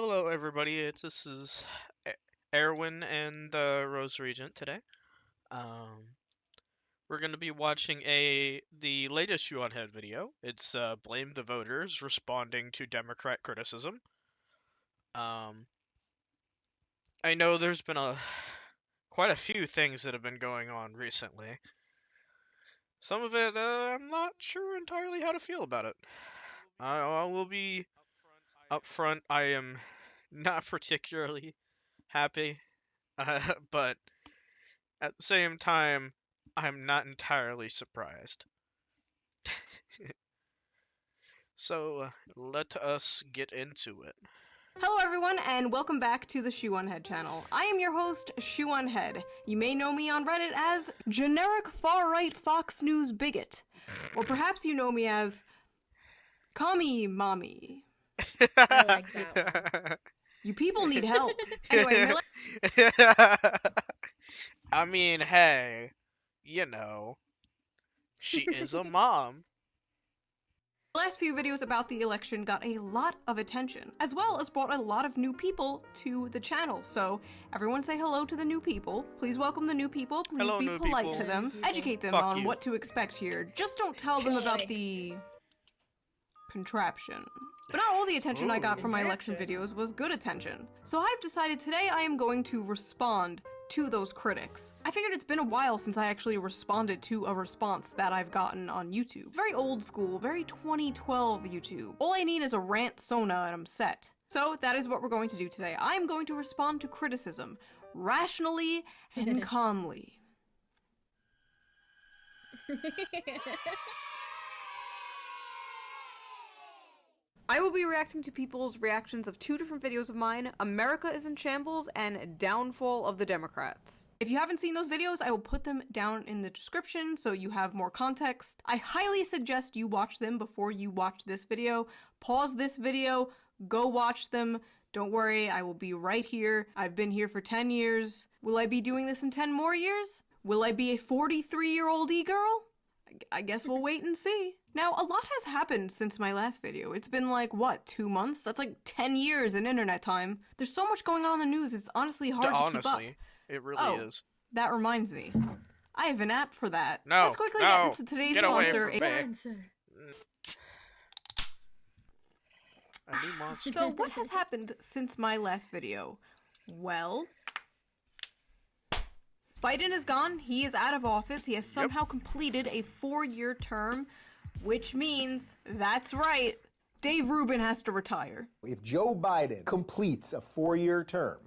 Hello, everybody. This is Erwin and the Rose Regent today. Um, we're going to be watching the latest Shoeonhead video. It's Blame the Voters responding to Democrat criticism. I know there's been quite a few things that have been going on recently. Some of it, I'm not sure entirely how to feel about it. I will be upfront. I am not particularly happy, but at the same time, I'm not entirely surprised. So, let us get into it. Hello everyone, and welcome back to the Shoeonhead channel. I am your host, Shoeonhead. You may know me on Reddit as generic far-right Fox News bigot. Or perhaps you know me as Kami Mommy. I like that one. You people need help. Anyway, I mean, hey, she is a mom. the last few videos about the election got a lot of attention, as well as brought a lot of new people to the channel. So, everyone say hello to the new people. Please welcome the new people. Please Hello, be new polite people. to them. Educate them Fuck on you. what to expect here. Just don't tell them about the contraption. But not all the attention I got from my election videos was good attention. So I've decided today I am going to respond to those critics. I figured it's been a while since I actually responded to a response that I've gotten on YouTube. It's very old school, very 2012 YouTube. All I need is a rant Sona and I'm set. So that is what we're going to do today. I am going to respond to criticism, rationally and calmly. I will be reacting to people's reactions of two different videos of mine, America is in Shambles and Downfall of the Democrats. If you haven't seen those videos, I will put them down in the description so you have more context. I highly suggest you watch them before you watch this video. Pause this video, go watch them. Don't worry, I will be right here. I've been here for 10 years. Will I be doing this in 10 more years? Will I be a 43-year-old e-girl? I guess we'll wait and see. Now, a lot has happened since my last video. It's been like, what, 2 months? That's like 10 years in internet time. There's so much going on in the news, it's honestly hard to keep up. It really is. That reminds me. I have an app for that. No, Let's quickly no, get into today's get away sponsor. from me. A new monster. So, what has happened since my last video? Well, Biden is gone, he is out of office, he has somehow completed a 4-year term, which means, that's right, Dave Rubin has to retire. If Joe Biden completes a 4-year term,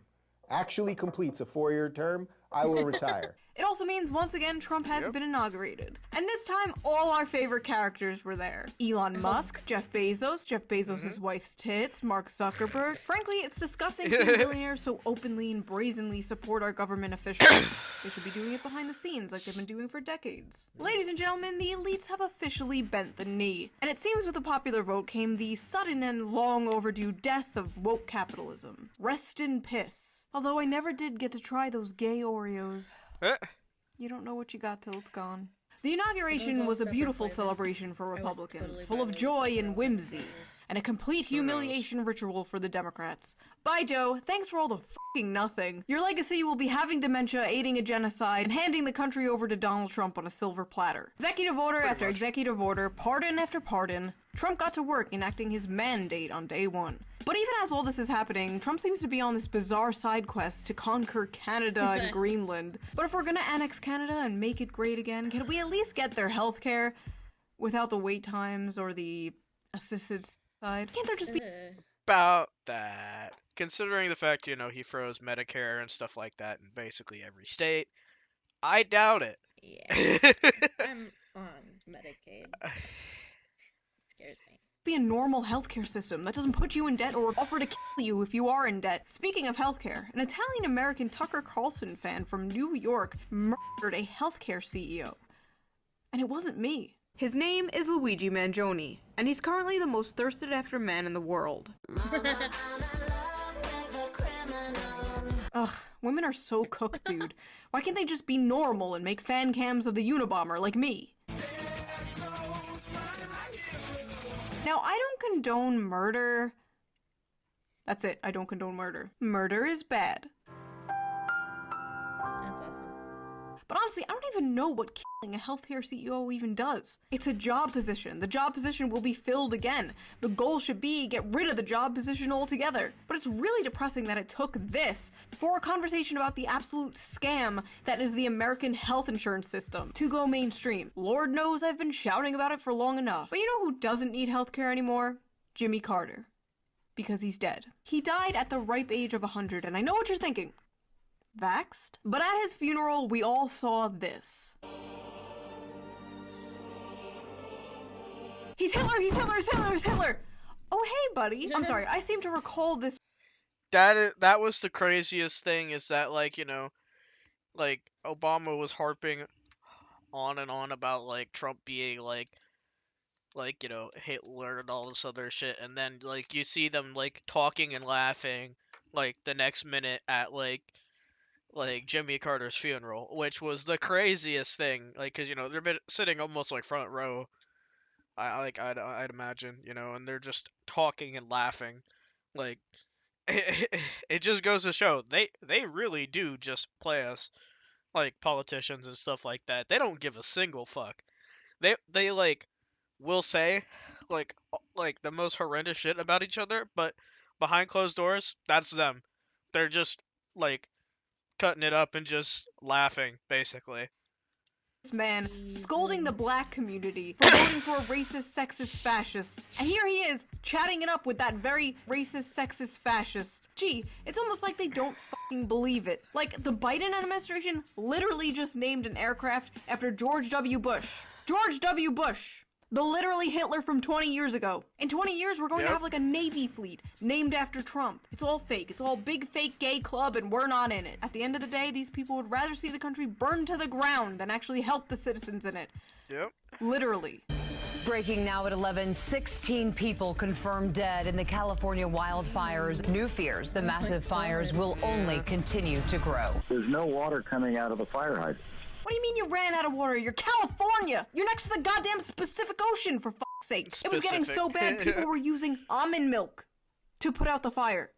actually completes a 4-year term, I will retire. It also means, once again, Trump has been inaugurated. And this time, all our favorite characters were there. Elon Musk, Jeff Bezos' wife's tits, Mark Zuckerberg. Frankly, it's disgusting seeing billionaires so openly and brazenly support our government officials. They should be doing it behind the scenes like they've been doing for decades. Ladies and gentlemen, the elites have officially bent the knee. And it seems with the popular vote came the sudden and long overdue death of woke capitalism. Rest in piss. Although I never did get to try those gay Oreos. You don't know what you got till it's gone. The inauguration was a beautiful celebration for Republicans, full of joy and whimsy, and a complete humiliation ritual for the Democrats. Bye, Joe. Thanks for all the fucking nothing. Your legacy will be having dementia, aiding a genocide, and handing the country over to Donald Trump on a silver platter. Executive order after executive order, pardon after pardon, Trump got to work enacting his mandate on day one. But even as all this is happening, Trump seems to be on this bizarre side quest to conquer Canada and Greenland. But if we're gonna annex Canada and make it great again, can we at least get their healthcare without the wait times or the assisted side? Can't there just be About that. Considering the fact, he froze Medicare and stuff like that in basically every state, I doubt it. Yeah, I'm on Medicaid. It scares me. a normal healthcare system that doesn't put you in debt or offer to kill you if you are in debt? Speaking of healthcare, an Italian-American Tucker Carlson fan from New York murdered a healthcare CEO. And it wasn't me. His name is Luigi Mangione, and he's currently the most thirsted after man in the world. Ugh, women are so cooked, dude. Why can't they just be normal and make fan cams of the Unabomber like me? Now, I don't condone murder, That's it. I don't condone murder. Murder is bad. That's awesome. But honestly, I don't even know what killing a healthcare CEO even does. It's a job position. The job position will be filled again. The goal should be get rid of the job position altogether. But it's really depressing that it took this for a conversation about the absolute scam that is the American health insurance system to go mainstream. Lord knows I've been shouting about it for long enough. But you know who doesn't need healthcare anymore? Jimmy Carter. Because he's dead. He died at the ripe age of 100, and I know what you're thinking. Vaxxed? But at his funeral, we all saw this. He's Hitler! He's Hitler! He's Hitler! He's Hitler! Oh, hey, buddy. I'm sorry, I seem to recall this. That was the craziest thing, is that, like, you know, like, Obama was harping on and on about, like, Trump being, like, you know, Hitler and all this other shit, and then, like, you see them, like, talking and laughing, like, the next minute at, like Jimmy Carter's funeral, which was the craziest thing, like, cause, you know, they're sitting almost, like, front row, I'd imagine, you know, and they're just talking and laughing, like, it just goes to show, they really do just play us, like, politicians and stuff like that. They don't give a single fuck. They like, will say, like the most horrendous shit about each other, but behind closed doors, that's them. They're just, like, cutting it up and just laughing, basically. This man scolding the black community for voting for a racist, sexist fascist. And here he is, chatting it up with that very racist, sexist fascist. Gee, it's almost like they don't fucking believe it. Like, the Biden administration literally just named an aircraft after George W. Bush. George W. Bush. The literally Hitler from 20 years ago. In 20 years, we're going to have, like, a Navy fleet named after Trump. It's all fake. It's all big fake gay club, and we're not in it. At the end of the day, these people would rather see the country burn to the ground than actually help the citizens in it. Yep. Literally. Breaking now at 11, 16 people confirmed dead in the California wildfires. New fears the massive fires will only continue to grow. There's no water coming out of the fire hydrant. What do you mean you ran out of water? You're California! You're next to the goddamn Pacific Ocean, for fuck's sake! It was getting so bad, people were using almond milk to put out the fire.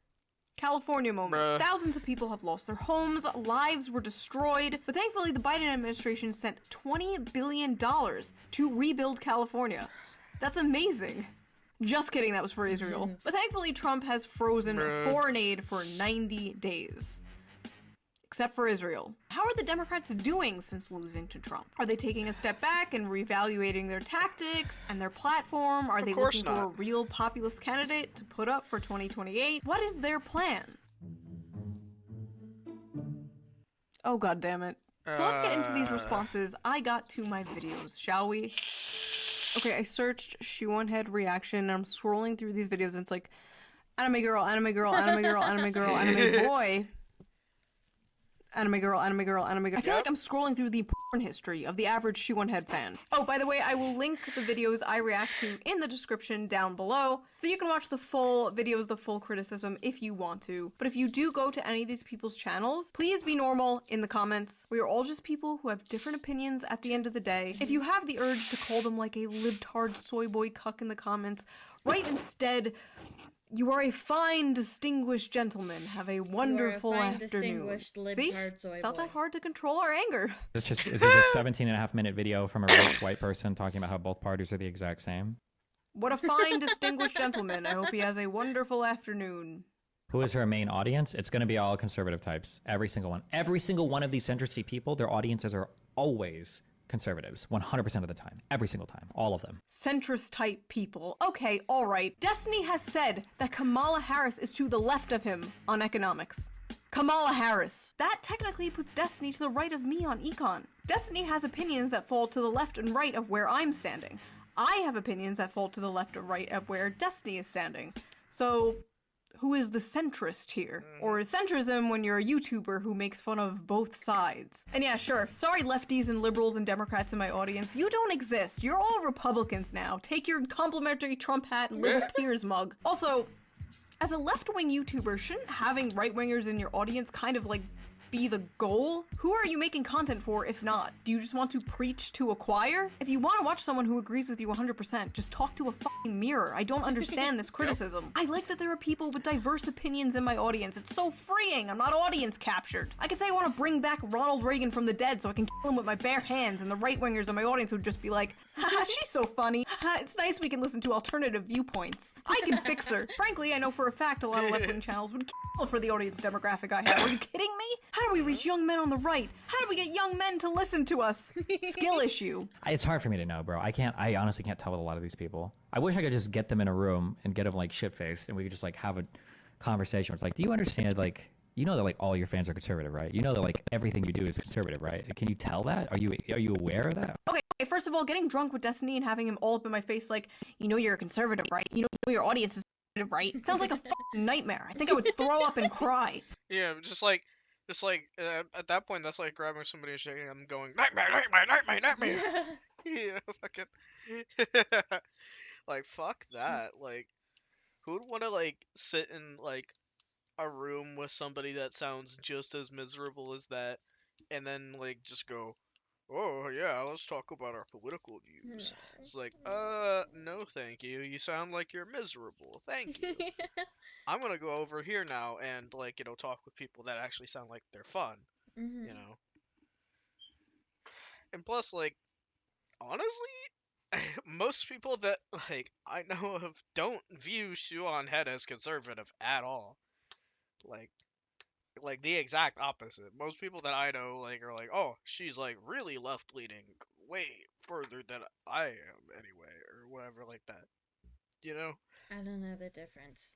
California moment. Bruh. Thousands of people have lost their homes, lives were destroyed, but thankfully the Biden administration sent $20 billion to rebuild California. That's amazing. Just kidding, that was for Israel. But thankfully Trump has frozen foreign aid for 90 days. Except for Israel. How are the Democrats doing since losing to Trump? Are they taking a step back and reevaluating their tactics and their platform? Are they looking for a real populist candidate to put up for 2028? What is their plan? Oh, god damn it. So let's get into these responses I got to my videos, shall we? Okay, I searched Shoeonhead reaction and I'm scrolling through these videos and it's like anime girl, anime girl, anime girl, anime girl, anime boy. Anime girl, anime girl, anime girl. I feel like I'm scrolling through the porn history of the average Shoeonhead fan. Oh, by the way, I will link the videos I react to in the description down below, so you can watch the full videos, the full criticism, if you want to. But if you do go to any of these people's channels, please be normal in the comments. We are all just people who have different opinions at the end of the day. If you have the urge to call them like a libtard soy boy cuck in the comments, write instead, "You are a fine, distinguished gentleman. Have a wonderful afternoon." See? It's not that hard to control our anger. Is this a 17.5-minute video from a rich white person talking about how both parties are the exact same? What a fine, distinguished gentleman. I hope he has a wonderful afternoon. Who is her main audience? It's going to be all conservative types. Every single one. Every single one of these centrist people, their audiences are always conservatives 100% of the time. Every single time. All of them. Centrist type people. Okay, alright. Destiny has said that Kamala Harris is to the left of him on economics. Kamala Harris. That technically puts Destiny to the right of me on econ. Destiny has opinions that fall to the left and right of where I'm standing. I have opinions that fall to the left and right of where Destiny is standing. So, who is the centrist here? Or is centrism when you're a YouTuber who makes fun of both sides? And yeah, sure, sorry lefties and liberals and Democrats in my audience, you don't exist. You're all Republicans now. Take your complimentary Trump hat and little tears mug. Also, as a left-wing YouTuber, shouldn't having right-wingers in your audience kind of like be the goal? Who are you making content for if not? Do you just want to preach to a choir? If you want to watch someone who agrees with you 100%, just talk to a fucking mirror. I don't understand this criticism. I like that there are people with diverse opinions in my audience. It's so freeing. I'm not audience captured. I could say I want to bring back Ronald Reagan from the dead so I can kill him with my bare hands, and the right-wingers in my audience would just be like, haha, she's so funny. It's nice we can listen to alternative viewpoints. I can fix her. Frankly, I know for a fact a lot of left-wing channels would kill for the audience demographic I have. Are you kidding me? How do we reach young men on the right? How do we get young men to listen to us? Skill issue. It's hard for me to know, bro. I honestly can't tell with a lot of these people. I wish I could just get them in a room and get them like shit-faced and we could just like have a conversation where it's like, do you understand, like, you know that like all your fans are conservative, right? You know that like everything you do is conservative, right? Can you tell that? Are you aware of that? Okay, first of all, getting drunk with Destiny and having him all up in my face like, you know you're a conservative, right? You know your audience is conservative, right? Sounds like a fucking nightmare. I think I would throw up and cry. Yeah, just like at that point, that's like grabbing somebody and shaking them, going nightmare, nightmare, nightmare, nightmare. Yeah, fucking. Like fuck that. Like, who would want to like sit in like a room with somebody that sounds just as miserable as that, and then like just go, oh yeah, let's talk about our political views. It's like, no, thank you. You sound like you're miserable. Thank you. I'm gonna go over here now and like talk with people that actually sound like they're fun. Mhm. You know. And plus, like, honestly, most people that like I know of don't view Shoeonhead as conservative at all. Like the exact opposite. Most people that I know like are like, oh, she's like really left leaning, way further than I am anyway, or whatever like that. You know? I don't know the difference.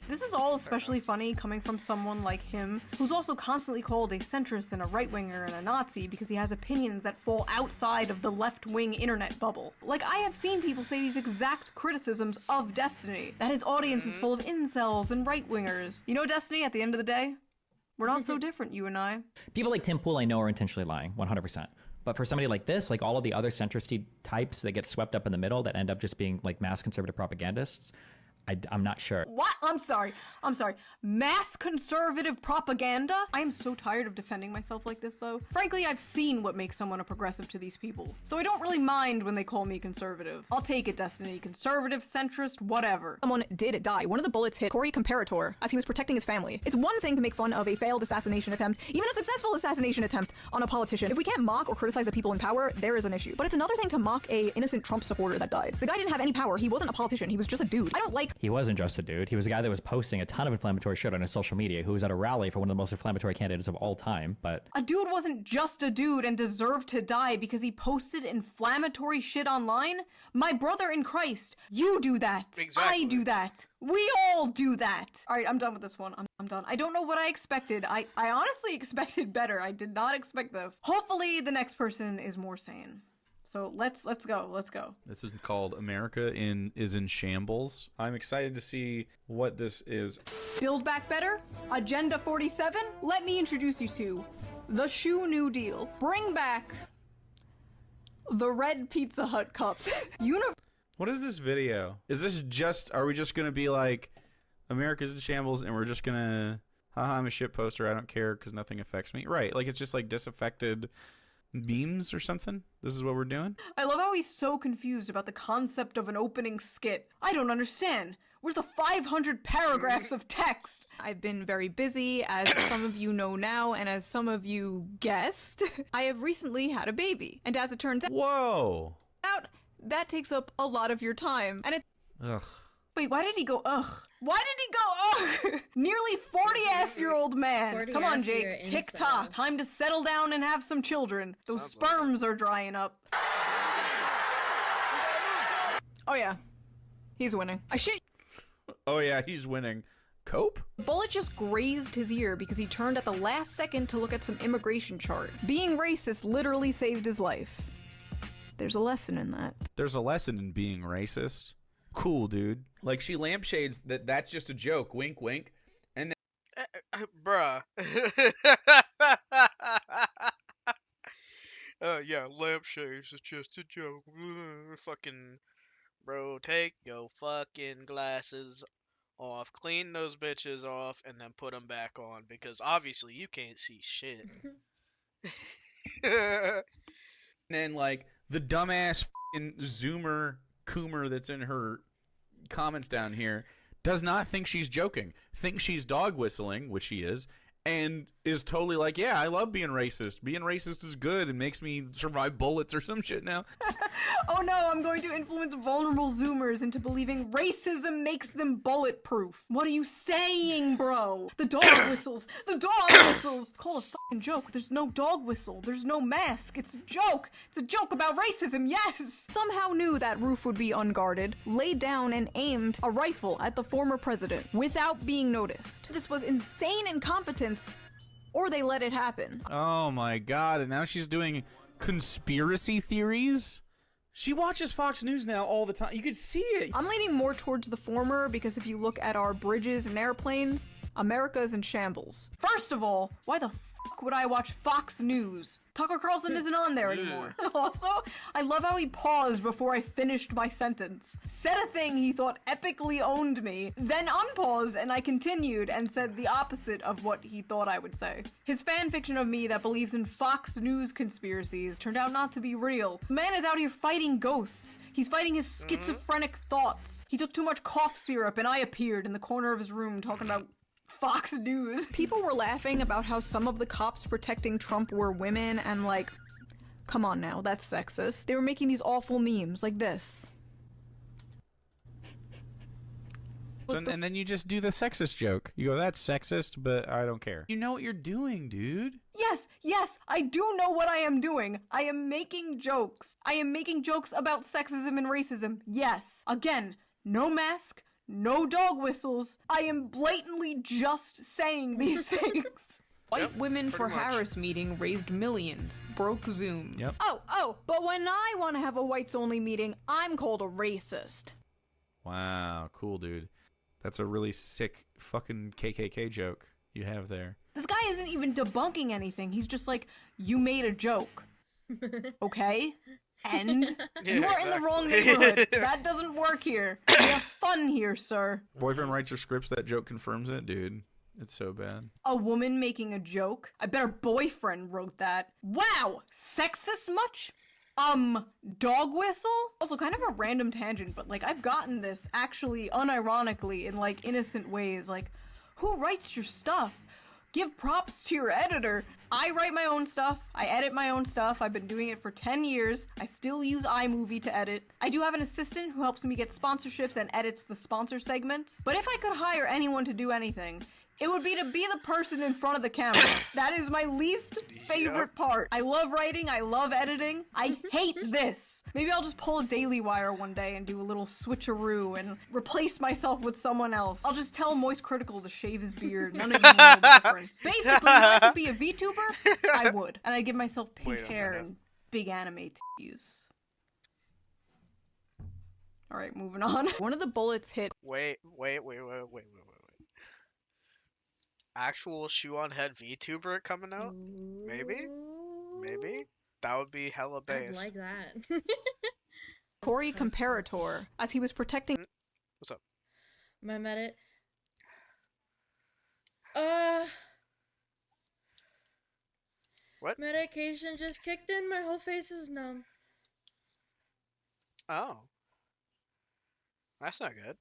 This is all especially funny coming from someone like him, who's also constantly called a centrist and a right-winger and a Nazi because he has opinions that fall outside of the left-wing internet bubble. Like, I have seen people say these exact criticisms of Destiny, that his audience is full of incels and right-wingers. You know, Destiny, at the end of the day, we're not so different, you and I. People like Tim Pool I know are intentionally lying, 100%. But for somebody like this, like all of the other centrist types that get swept up in the middle that end up just being like mass conservative propagandists, I'm not sure. What? I'm sorry. Mass conservative propaganda? I am so tired of defending myself like this, though. Frankly, I've seen what makes someone a progressive to these people, so I don't really mind when they call me conservative. I'll take it, Destiny. Conservative, centrist, whatever. Someone did die. One of the bullets hit Corey Comparator as he was protecting his family. It's one thing to make fun of a failed assassination attempt, even a successful assassination attempt on a politician. If we can't mock or criticize the people in power, there is an issue. But it's another thing to mock a innocent Trump supporter that died. The guy didn't have any power. He wasn't a politician. He was just a dude. I don't like He wasn't just a dude. He was a guy that was posting a ton of inflammatory shit on his social media, who was at a rally for one of the most inflammatory candidates of all time, but... A dude wasn't just a dude and deserved to die because he posted inflammatory shit online? My brother in Christ, you do that. Exactly. I do that. We all do that. Alright, I'm done with this one. I'm done. I don't know what I expected. I honestly expected better. I did not expect this. Hopefully the next person is more sane. So let's go. This is called America is in Shambles. I'm excited to see what this is. Build Back Better? Agenda 47? Let me introduce you to the Shoe New Deal. Bring back the red Pizza Hut cups. What is this video? Is this are we just gonna be like, America's in Shambles and we're just gonna, haha, I'm a shit poster, I don't care because nothing affects me? Right, like it's just like disaffected memes or something? This is what we're doing? I love how he's so confused about the concept of an opening skit. I don't understand. Where's the 500 paragraphs of text? I've been very busy, as some of you know now, and as some of you guessed. I have recently had a baby, and as it turns Whoa! out, that takes up a lot of your time, and it Ugh. Wait, why did he go ugh? Why did he go ugh? Nearly 40-ass-year-old man. 40 Come on, ass Jake. year Tick-tock. incel. Time to settle down and have some children. Those Sounds like sperms are drying up. oh yeah, he's winning. I shit. Oh yeah, he's winning. Cope? Bullet just grazed his ear because he turned at the last second to look at some immigration chart. Being racist literally saved his life. There's a lesson in that. There's a lesson in being racist. Cool, dude. Like, she lampshades that's just a joke. Wink, wink. And Bruh. Yeah, lampshades is just a joke. Fucking, bro, take your fucking glasses off, clean those bitches off, and then put them back on because obviously you can't see shit. And then like the dumbass Zoomer Coomer that's in her comments down here does not think she's joking, thinks she's dog whistling, which she is, and is totally like, yeah, I love being racist. Being racist is good and makes me survive bullets or some shit now. Oh no, I'm going to influence vulnerable Zoomers into believing racism makes them bulletproof. What are you saying, bro? The dog whistles! The dog whistles! Call a fucking joke. There's no dog whistle. There's no mask. It's a joke. It's a joke about racism, yes! Somehow knew that roof would be unguarded, laid down and aimed a rifle at the former president without being noticed. This was insane incompetence, or they let it happen. Oh my god, and now she's doing conspiracy theories? She watches Fox News now all the time. You could see it. I'm leaning more towards the former because if you look at our bridges and airplanes, America's in shambles. First of all, why the fuck would I watch Fox News? Tucker Carlson isn't on there anymore. Also, I love how he paused before I finished my sentence. Said a thing he thought epically owned me, then unpaused and I continued and said the opposite of what he thought I would say. His fanfiction of me that believes in Fox News conspiracies turned out not to be real. The man is out here fighting ghosts. He's fighting his schizophrenic thoughts. He took too much cough syrup and I appeared in the corner of his room talking about Fox News. People were laughing about how some of the cops protecting Trump were women, and like, come on now, that's sexist. They were making these awful memes like this. So, and then you just do the sexist joke. You go, that's sexist, but I don't care. You know what you're doing, dude. Yes, I do know what I am doing. I am making jokes. I am making jokes about sexism and racism. Yes. Again, no mask, no dog whistles. I am blatantly just saying these things. White women for pretty much. Harris meeting raised millions, broke Zoom. Yep. Oh, but when I want to have a whites-only meeting, I'm called a racist. Wow, cool, dude. That's a really sick fucking KKK joke you have there. This guy isn't even debunking anything. He's just like, you made a joke. Okay? And you are in the wrong neighborhood. That doesn't work here. We have fun here, sir. Boyfriend writes her scripts, that joke confirms it, dude. It's so bad. A woman making a joke? I bet her boyfriend wrote that. Wow! Sexist much? Dog whistle? Also, kind of a random tangent, but like, I've gotten this actually unironically in like innocent ways. Like, who writes your stuff? Give props to your editor. I write my own stuff. I edit my own stuff. I've been doing it for 10 years. I still use iMovie to edit. I do have an assistant who helps me get sponsorships and edits the sponsor segments. But if I could hire anyone to do anything, it would be to be the person in front of the camera. That is my least favorite part. I love writing. I love editing. I hate this. Maybe I'll just pull a Daily Wire one day and do a little switcheroo and replace myself with someone else. I'll just tell Moist Critical to shave his beard. None of you know the difference. Basically, if I could be a VTuber, I would. And I'd give myself pink Wait a hair minute. and big anime titties. Alright, moving on. One of the bullets hit Wait. Actual Shoeonhead VTuber coming out? Maybe? That would be hella I'd based. like that. Corey Comparator as he was protecting. What's up? My medit. What? Medication just kicked in. My whole face is numb. Oh. That's not good.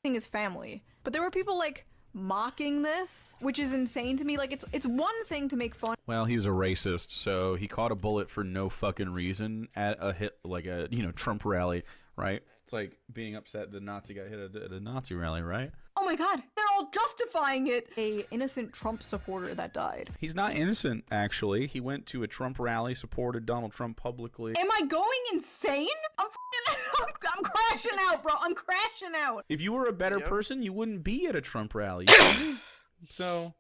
His family, but there were people like mocking this, which is insane to me. Like, it's one thing to make fun. Well, he was a racist, so he caught a bullet for no fucking reason at a hit, like a, Trump rally, right? It's like being upset the Nazi got hit at a Nazi rally, right? Oh my god, they're all justifying it! A innocent Trump supporter that died. He's not innocent, actually. He went to a Trump rally, supported Donald Trump publicly. Am I going insane? I'm crashing out, bro. I'm crashing out. If you were a better Yep. person, you wouldn't be at a Trump rally. You feel me? So,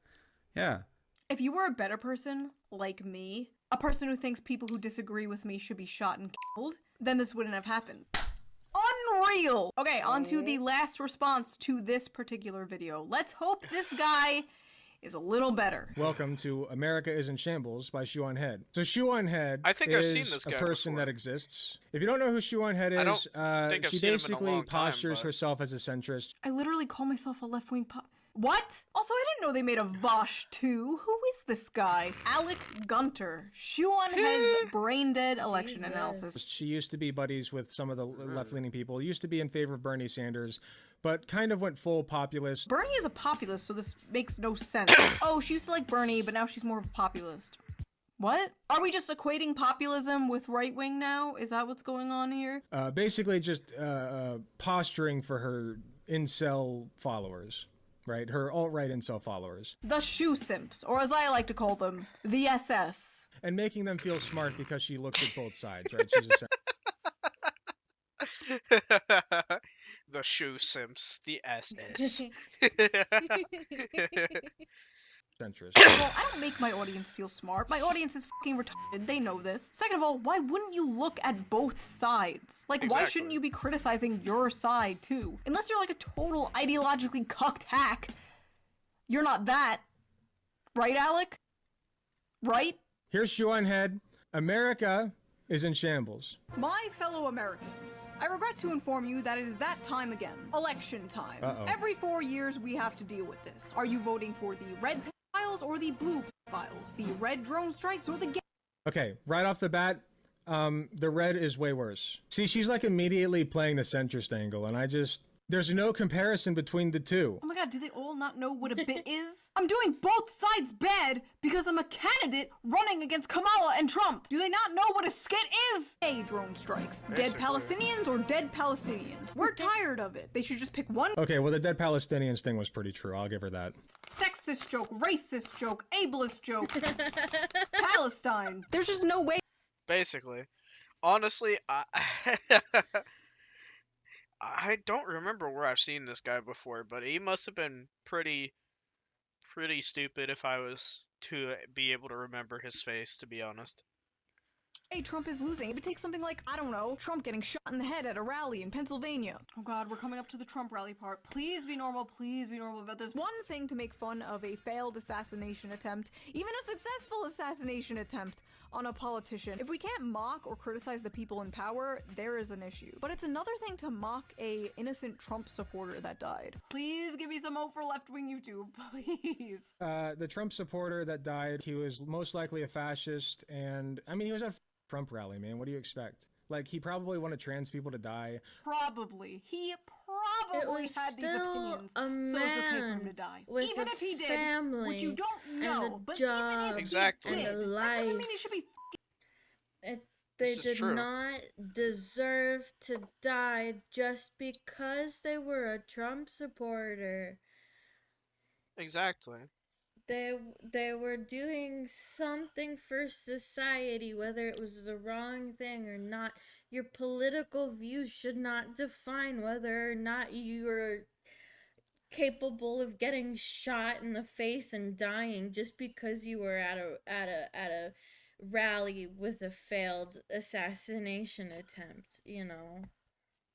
yeah. If you were a better person, like me, a person who thinks people who disagree with me should be shot and killed, then this wouldn't have happened. Unreal! Okay, on to the last response to this particular video. Let's hope this guy is a little better. Welcome to America is in Shambles by Shoeonhead. So Shoeonhead I think I've seen this a guy person before. that exists. If you don't know who Shoeonhead I don't is, think I've she seen him in a basically long time, postures but- herself as a centrist. I literally call myself a left-wing What? Also, I didn't know they made a Vosh too. Who is this guy? Alec Gunter. Shoeonhead's brain-dead election Jesus. analysis. She used to be buddies with some of the left-leaning people. Used to be in favor of Bernie Sanders, but kind of went full populist. Bernie is a populist, so this makes no sense. Oh, she used to like Bernie, but now she's more of a populist. What? Are we just equating populism with right-wing now? Is that what's going on here? Basically just posturing for her incel followers, right? Her alt-right incel followers. The shoe simps, or as I like to call them, the SS. And making them feel smart because she looks at both sides, right? She's a The shoe simps, the SS. centrist. Well, I don't make my audience feel smart. My audience is fucking retarded. They know this. Second of all, why wouldn't you look at both sides? Like, why Exactly. shouldn't you be criticizing your side, too? Unless you're like a total ideologically cucked hack. You're not that. Right, Alec? Right? Here's Shoeonhead. America is in shambles. My fellow Americans, I regret to inform you that it is that time again. Election time. Uh-oh. Every 4 years we have to deal with this. Are you voting for the red files or the blue files? The red drone strikes or the gay? Okay, right off the bat, the red is way worse. See, she's like immediately playing the centrist angle, and there's no comparison between the two. Oh my god, do they all not know what a bit is? I'm doing both sides bad because I'm a candidate running against Kamala and Trump. Do they not know what a skit is? Hey, drone strikes. Dead Basically. Palestinians or dead Palestinians? We're tired of it. They should just pick one. Okay, well, the dead Palestinians thing was pretty true. I'll give her that. Sexist joke, racist joke, ableist joke. Palestine. There's just no way. Basically. Honestly, I don't remember where I've seen this guy before, but he must have been pretty stupid if I was to be able to remember his face, to be honest. Hey, Trump is losing. It would take something like, I don't know, Trump getting shot in the head at a rally in Pennsylvania. Oh god, we're coming up to the Trump rally part. Please be normal about this. One thing to make fun of a failed assassination attempt, even a successful assassination attempt on a politician. If we can't mock or criticize the people in power, there is an issue. But it's another thing to mock a innocent Trump supporter that died. Please give me some hope for left-wing YouTube, please. The Trump supporter that died, he was most likely a fascist, and, I mean, he was at a Trump rally, man. What do you expect? Like, he probably wanted trans people to die. Probably. He probably was had these still opinions, a so it's okay for him man to die. with Even a if he did, family which you don't and know, a but job even if Exactly. he and did, a that doesn't mean life. he should be They This is did true. not deserve to die just because they were a Trump supporter. Exactly. They were doing something for society, whether it was the wrong thing or not. Your political views should not define whether or not you're capable of getting shot in the face and dying just because you were at a rally with a failed assassination attempt, you know.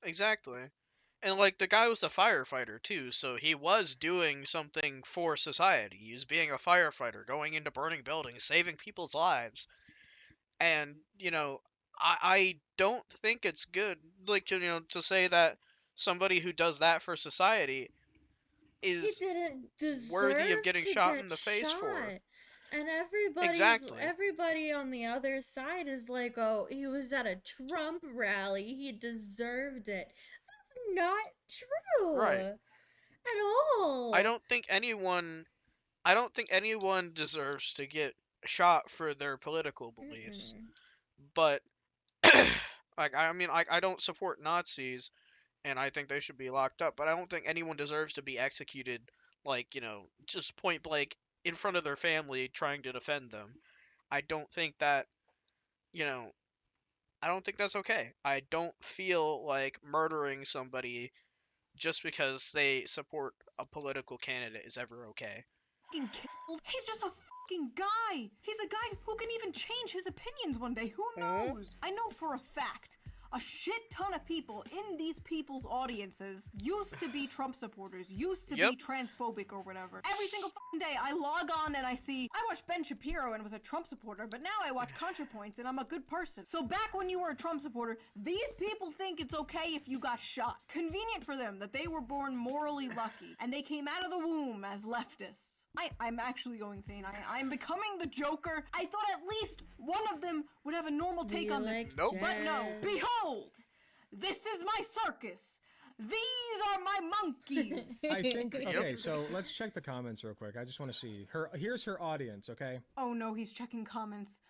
Exactly. And like the guy was a firefighter too, so he was doing something for society. He was being a firefighter, going into burning buildings, saving people's lives. And, I don't think it's good, like, to say that somebody who does that for society He is didn't deserve worthy of getting to shot get in the face for it. And Exactly. everybody on the other side is like, oh, he was at a Trump rally. He deserved it. That's not true. Right. At all. I don't think anyone deserves to get shot for their political beliefs. Mm-mm. But I don't support Nazis, and I think they should be locked up, but I don't think anyone deserves to be executed, like, just point blank in front of their family trying to defend them. I don't think that, I don't think that's okay. I don't feel like murdering somebody just because they support a political candidate is ever okay. fucking killed. He's just a fucking guy. He's a guy who can even change his opinions one day. Who knows? I know for a fact a shit ton of people in these people's audiences used to be Trump supporters, used to Yep. be transphobic or whatever. Every single fucking day I log on and I see, I watched Ben Shapiro and was a Trump supporter, but now I watch ContraPoints and I'm a good person. So back when you were a Trump supporter, these people think it's okay if you got shot. Convenient for them that they were born morally lucky and they came out of the womb as leftists. I'm actually going insane. I'm becoming the Joker. I thought at least one of them would have a normal take on this. Nope. But no. Behold! This is my circus! These are my monkeys! I think, okay, so let's check the comments real quick. I just want to see her. Here's her audience, okay? Oh no, he's checking comments.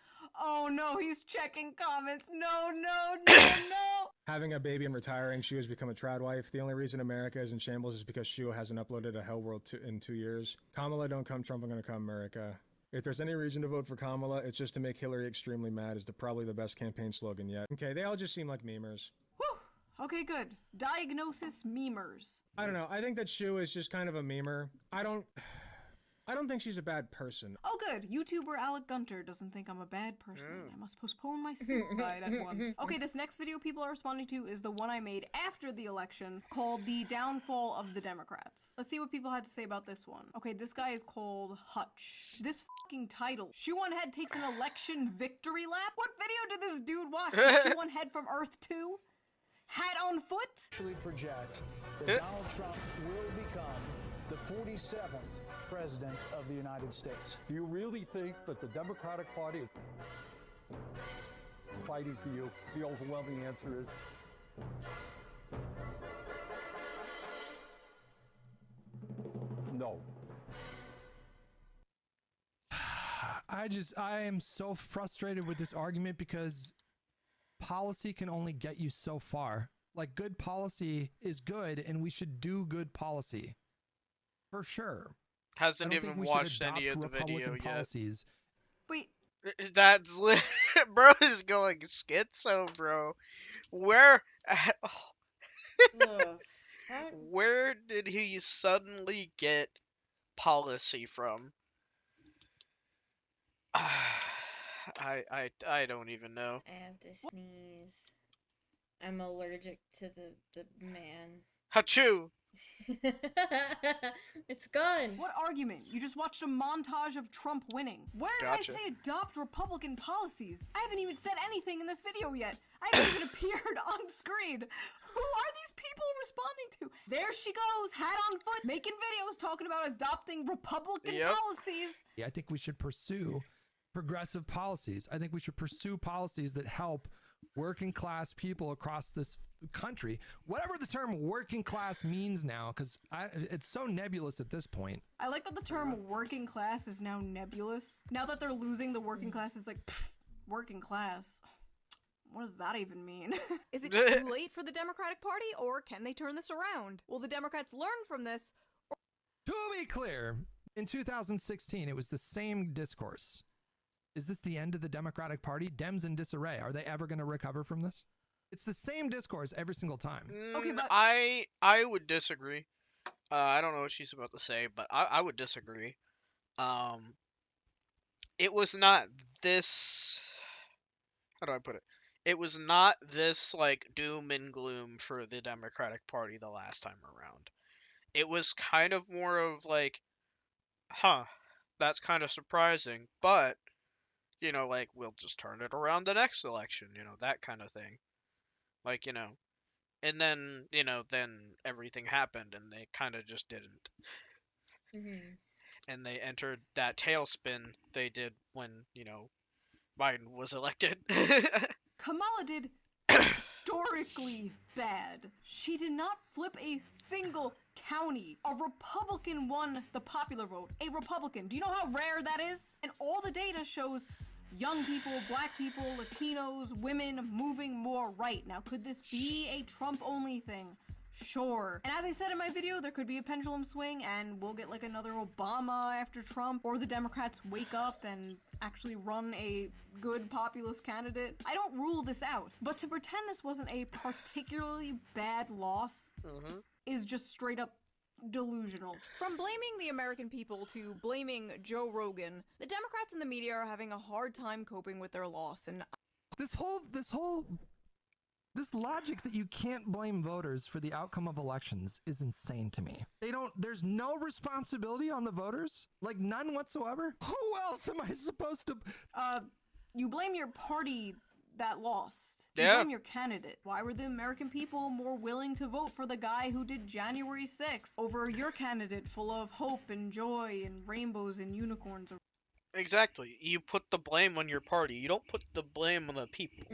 Oh no, he's checking comments. No, no, no, no! Having a baby and retiring, Shua has become a trad wife. The only reason America is in shambles is because Shua hasn't uploaded a Hell World in 2 years. Kamala, don't come Trump, I'm gonna come America. If there's any reason to vote for Kamala, it's just to make Hillary extremely mad is probably the best campaign slogan yet. Okay, they all just seem like memers. Whew! Okay, good. Diagnosis memers. I don't know, I think that Shua is just kind of a memer. I don't think she's a bad person. Oh good, YouTuber Alec Gunter doesn't think I'm a bad person. I must postpone my suicide at once. Okay, this next video people are responding to is the one I made after the election called The Downfall of the Democrats. Let's see what people had to say about this one. Okay, this guy is called Hutch. This fucking title. Shoeonhead takes an election victory lap? What video did this dude watch? Shoeonhead from Earth 2? Hat on foot? Actually project that Donald Trump will become the 47th president of the United States. Do you really think that the Democratic Party is fighting for you? The overwhelming answer is no. I am so frustrated with this argument because policy can only get you so far. Like, good policy is good and we should do good policy. For sure. Hasn't even watched any of the video yet. Policies. Wait. That's bro is going schizo, bro. Where where did he suddenly get policy from? I don't even know. I have to sneeze. I'm allergic to the man. Achoo! It's gone. What argument? You just watched a montage of Trump winning. Where did Gotcha. I say adopt Republican policies? I haven't even said anything in this video yet. I haven't even appeared on screen. Who are these people responding to? There she goes, hat on foot, making videos talking about adopting Republican policies. Yeah, I think we should pursue progressive policies. I think we should pursue policies that help working class people across this country, whatever the term working class means now, because it's so nebulous at this point. I like that the term working class is now nebulous. Now that they're losing the working class, it's like, pfft, working class. What does that even mean? Is it too late for the Democratic Party, or can they turn this around? Will the Democrats learn from this? To be clear, in 2016, it was the same discourse. Is this the end of the Democratic Party? Dems in disarray. Are they ever going to recover from this? It's the same discourse every single time. Okay, but I would disagree. I don't know what she's about to say, but I would disagree. It was not this. How do I put it? It was not this like doom and gloom for the Democratic Party the last time around. It was kind of more of like, huh, that's kind of surprising, but you know, like, we'll just turn it around the next election, you know, that kind of thing. Like, you know, and then, you know, then everything happened and they kind of just didn't. And they entered that tailspin they did when, you know, Biden was elected. Kamala did historically bad. She did not flip a single county. A Republican won the popular vote. A Republican. Do you know how rare that is? And all the data shows young people, black people, Latinos, women moving more right. Now, could this be a Trump-only thing? Sure. And as I said in my video, there could be a pendulum swing and we'll get like another Obama after Trump, or the Democrats wake up and actually run a good populist candidate. I don't rule this out, but to pretend this wasn't a particularly bad loss is just straight up delusional. From blaming the American people to blaming Joe Rogan, the Democrats and the media are having a hard time coping with their loss, and This whole This logic that you can't blame voters for the outcome of elections is insane to me. There's no responsibility on the voters? Like none whatsoever? Who else am I supposed to? You blame your party that lost. Yeah. You blame your candidate. Why were the American people more willing to vote for the guy who did January 6th over your candidate full of hope and joy and rainbows and unicorns? Exactly. You put the blame on your party. You don't put the blame on the people.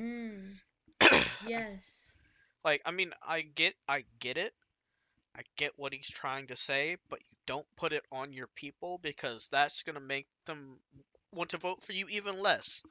Yes. Like, I mean, I get it. I get what he's trying to say, but you don't put it on your people because that's gonna make them want to vote for you even less.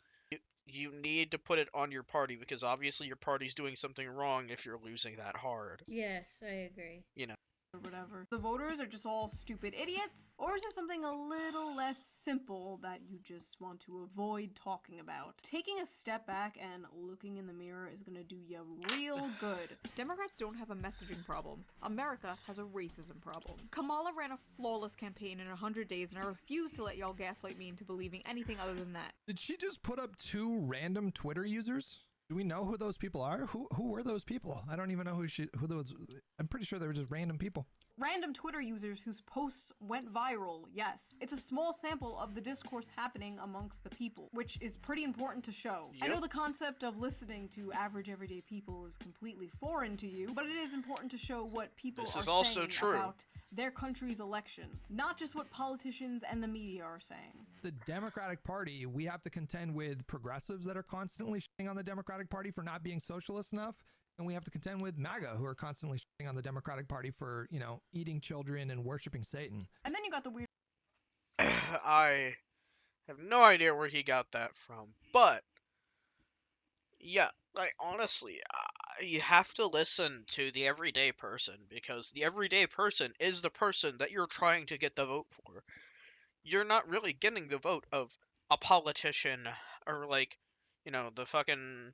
You need to put it on your party because obviously your party's doing something wrong if you're losing that hard. Yes, I agree. You know. Or whatever. The voters are just all stupid idiots? Or is there something a little less simple that you just want to avoid talking about? Taking a step back and looking in the mirror is gonna do you real good. Democrats don't have a messaging problem. America has a racism problem. Kamala ran a flawless campaign in 100 days, and I refuse to let y'all gaslight me into believing anything other than that. Did she just put up 2 random Twitter users? Do we know who those people are? Who were those people? I don't even know who those. I'm pretty sure they were just random people. Random Twitter users whose posts went viral, yes. It's a small sample of the discourse happening amongst the people, which is pretty important to show. Yep. I know the concept of listening to average everyday people is completely foreign to you, but it is important to show what people This are is also saying true. about their country's election, not just what politicians and the media are saying. The Democratic Party, we have to contend with progressives that are constantly shitting on the Democratic Party for not being socialist enough. And we have to contend with MAGA, who are constantly shitting on the Democratic Party for, eating children and worshiping Satan. And then you got the weird... I have no idea where he got that from. But, yeah, like, honestly, you have to listen to the everyday person, because the everyday person is the person that you're trying to get the vote for. You're not really getting the vote of a politician, or, like, the fucking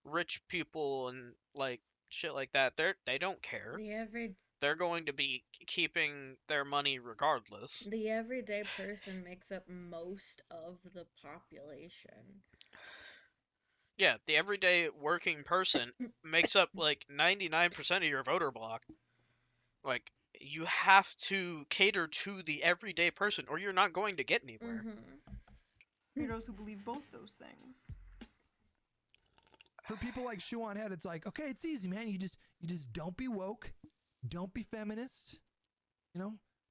rich people and, like, shit like that. They don't care. They're going to be keeping their money regardless. The everyday person makes up most of the population. Yeah, the everyday working person makes up like 99% of your voter block. Like, you have to cater to the everyday person or you're not going to get anywhere. Weirdos who believe both those things. For people like Shoeonhead, it's like, okay, it's easy, man. You just don't be woke, don't be feminist,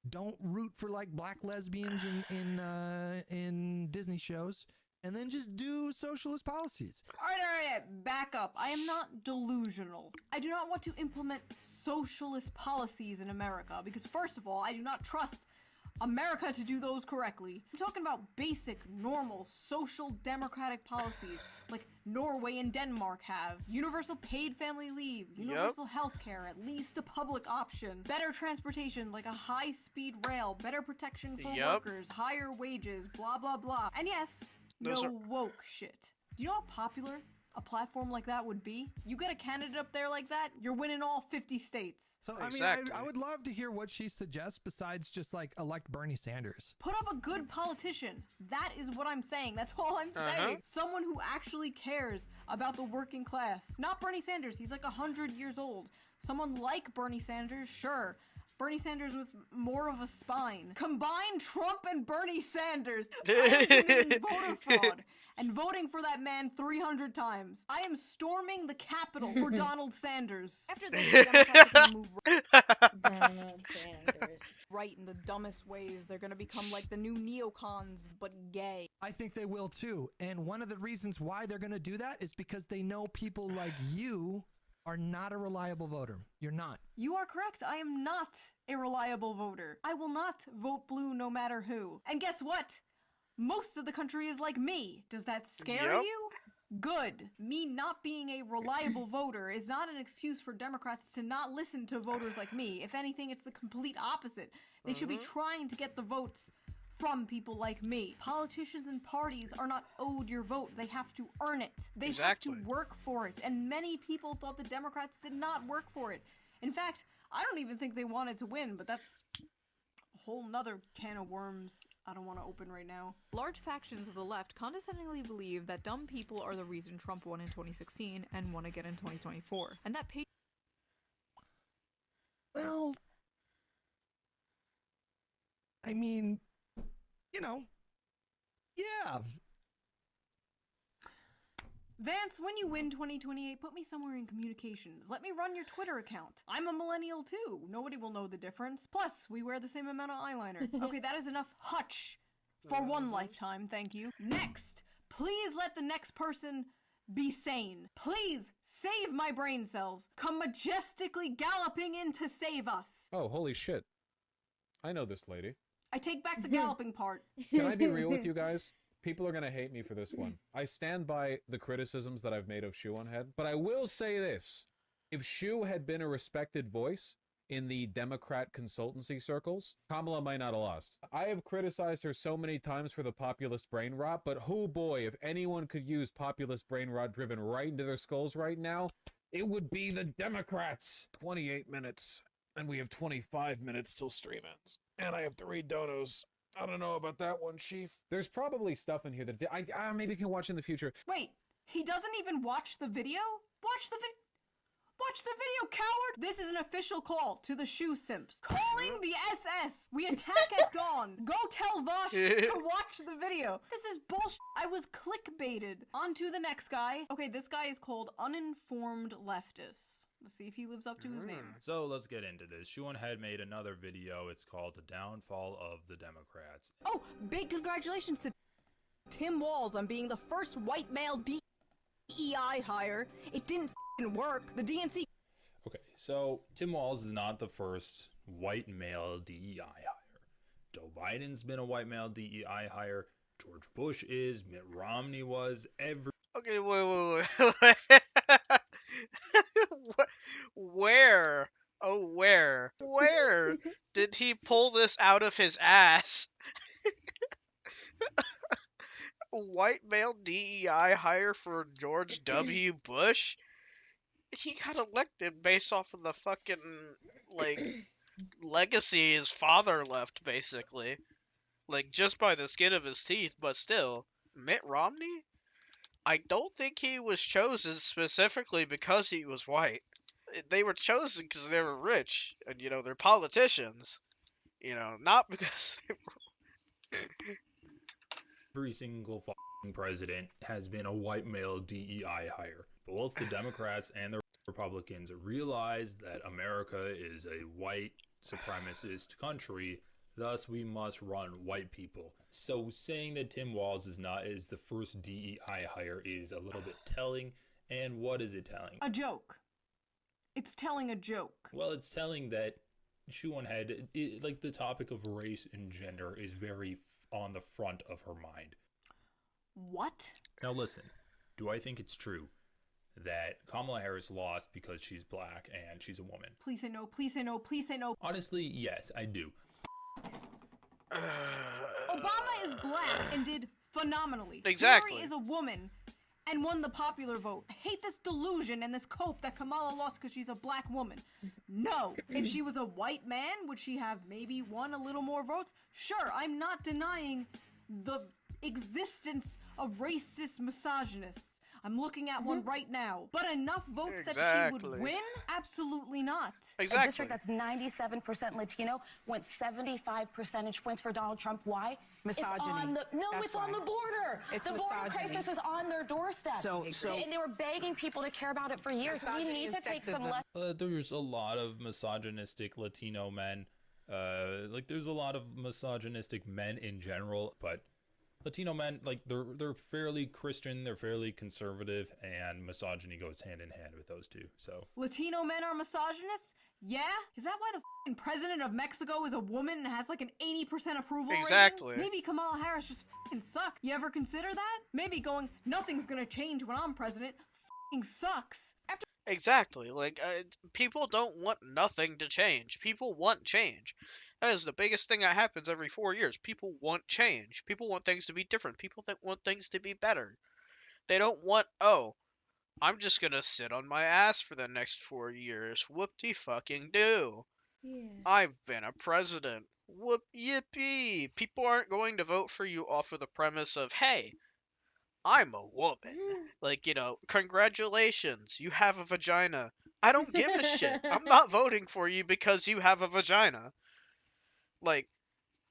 don't root for like black lesbians in Disney shows, and then just do socialist policies. All right, back up. I am not delusional. I do not want to implement socialist policies in America because, first of all, I do not trust America to do those correctly. I'm talking about basic, normal, social democratic policies like Norway and Denmark have. Universal paid family leave, universal health care, at least a public option, better transportation like a high-speed rail, better protection for workers, higher wages, blah, blah, blah. And yes, no woke shit. Do you know how popular a platform like that would be? You get a candidate up there like that, you're winning all 50 states. So, I would love to hear what she suggests besides just, like, elect Bernie Sanders. Put up a good politician. That is what I'm saying. That's all I'm saying. Someone who actually cares about the working class. Not Bernie Sanders. He's like 100 years old. Someone like Bernie Sanders, sure. Bernie Sanders with more of a spine. Combine Trump and Bernie Sanders. I am committing voter fraud and voting for that man 300 times. I am storming the Capitol for Donald Sanders. After this, the Democrats are gonna move Donald Sanders. Right in the dumbest ways. They're gonna become like the new neocons, but gay. I think they will too. And one of the reasons why they're going to do that is because they know people like you are not a reliable voter. You're not. You are correct. I am not a reliable voter. I will not vote blue no matter who. And guess what? Most of the country is like me. Does that scare you? Good. Me not being a reliable voter is not an excuse for Democrats to not listen to voters like me. If anything, it's the complete opposite. They should be trying to get the votes from people like me. Politicians and parties are not owed your vote. They have to earn it. They have to work for it. And many people thought the Democrats did not work for it. In fact, I don't even think they wanted to win, but that's a whole nother can of worms I don't want to open right now. Large factions of the left condescendingly believe that dumb people are the reason Trump won in 2016 and won again in 2024. And that Well, I mean, you know, yeah. Vance, when you win 2028, put me somewhere in communications. Let me run your Twitter account. I'm a millennial too. Nobody will know the difference. Plus, we wear the same amount of eyeliner. Okay, that is enough hutch for one lifetime, thank you. Next, please let the next person be sane. Please save my brain cells. Come majestically galloping in to save us. Oh, holy shit. I know this lady. I take back the galloping part. Can I be real with you guys? People are going to hate me for this one. I stand by the criticisms that I've made of Shoeonhead, but I will say this. If Shoe had been a respected voice in the Democrat consultancy circles, Kamala might not have lost. I have criticized her so many times for the populist brain rot, but oh boy, if anyone could use populist brain rot driven right into their skulls right now, it would be the Democrats. 28 minutes, and we have 25 minutes till stream ends. And I have to read donos. I don't know about that one, Chief. There's probably stuff in here that I maybe can watch in the future. Wait, he doesn't even watch the video? Watch the video, coward! This is an official call to the shoe simps. Calling the SS! We attack at dawn. Go tell Vosh to watch the video. This is bullshit. I was clickbaited. On to the next guy. Okay, this guy is called Uninformed Leftist. Let's see if he lives up to his name. So let's get into this. Shoeonhead made another video. It's called The Downfall of the Democrats. Oh, big congratulations to Tim Walz on being the first white male DEI hire. It didn't f***ing work. The DNC... Okay, so Tim Walz is not the first white male DEI hire. Joe Biden's been a white male DEI hire. George Bush is. Mitt Romney was. Okay, wait. Where? Oh, where? Where did he pull this out of his ass? White male DEI hire for George W. Bush? He got elected based off of the fucking, like, legacy his father left, basically. Like, just by the skin of his teeth, but still. Mitt Romney? I don't think he was chosen specifically because he was white. They were chosen because they were rich, and, you know, they're politicians. You know, not because they were... Every single fucking president has been a white male DEI hire. Both the Democrats and the Republicans realize that America is a white supremacist country, thus we must run white people. So saying that Tim Walz is the first DEI hire is a little bit telling. And what is it telling? A joke. It's telling a joke. Well, it's telling that Shoeonhead, like the topic of race and gender, is very on the front of her mind. What? Now listen, do I think it's true that Kamala Harris lost because she's black and she's a woman? Please say no, please say no, please say no. Honestly, yes, I do. Obama is black and did phenomenally. Exactly. Hillary is a woman and won the popular vote. I hate this delusion and this cope that Kamala lost because she's a black woman. No. If she was a white man, would she have maybe won a little more votes? Sure, I'm not denying the existence of racist misogynists. I'm looking at one right now. But enough votes that she would win? Absolutely not. Exactly. A district that's 97% Latino went 75 percentage points for Donald Trump. Why? Misogyny. It's on the border. It's the border misogyny. crisis is on their doorstep. So and they were begging people to care about it for years. We need to take some lessons. There's a lot of misogynistic Latino men. There's a lot of misogynistic men in general, but Latino men, like, they're fairly Christian, they're fairly conservative, and misogyny goes hand in hand with those two. So Latino men are misogynists? Yeah? Is that why the f***ing president of Mexico is a woman and has like an 80% approval Exactly. rating? Maybe Kamala Harris just f***ing sucks. You ever consider that? Maybe going, nothing's gonna change when I'm president, f***ing sucks. Exactly. Like, people don't want nothing to change. People want change. That is the biggest thing that happens every 4 years. People want change. People want things to be different. People that want things to be better. They don't want, oh, I'm just gonna sit on my ass for the next 4 years. Whoop-de-fucking-do. Yeah. I've been a president. Whoop yippee! People aren't going to vote for you off of the premise of, hey, I'm a woman. Like, congratulations, you have a vagina. I don't give a shit. I'm not voting for you because you have a vagina. Like,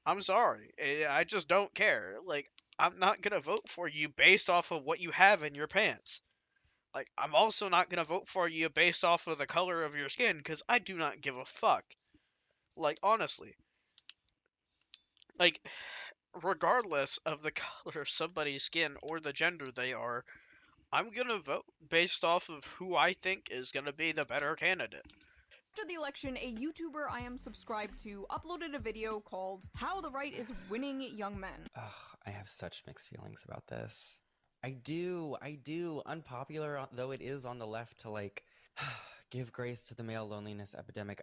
I'm sorry. I just don't care. Like, I'm not gonna vote for you based off of what you have in your pants. Like, I'm also not gonna vote for you based off of the color of your skin, because I do not give a fuck. Like, honestly. Like, regardless of the color of somebody's skin or the gender they are, I'm gonna vote based off of who I think is gonna be the better candidate. After the election, a YouTuber I am subscribed to uploaded a video called How the Right is Winning Young Men. Ugh, I have such mixed feelings about this. I do. Unpopular though it is on the left to like give grace to the male loneliness epidemic.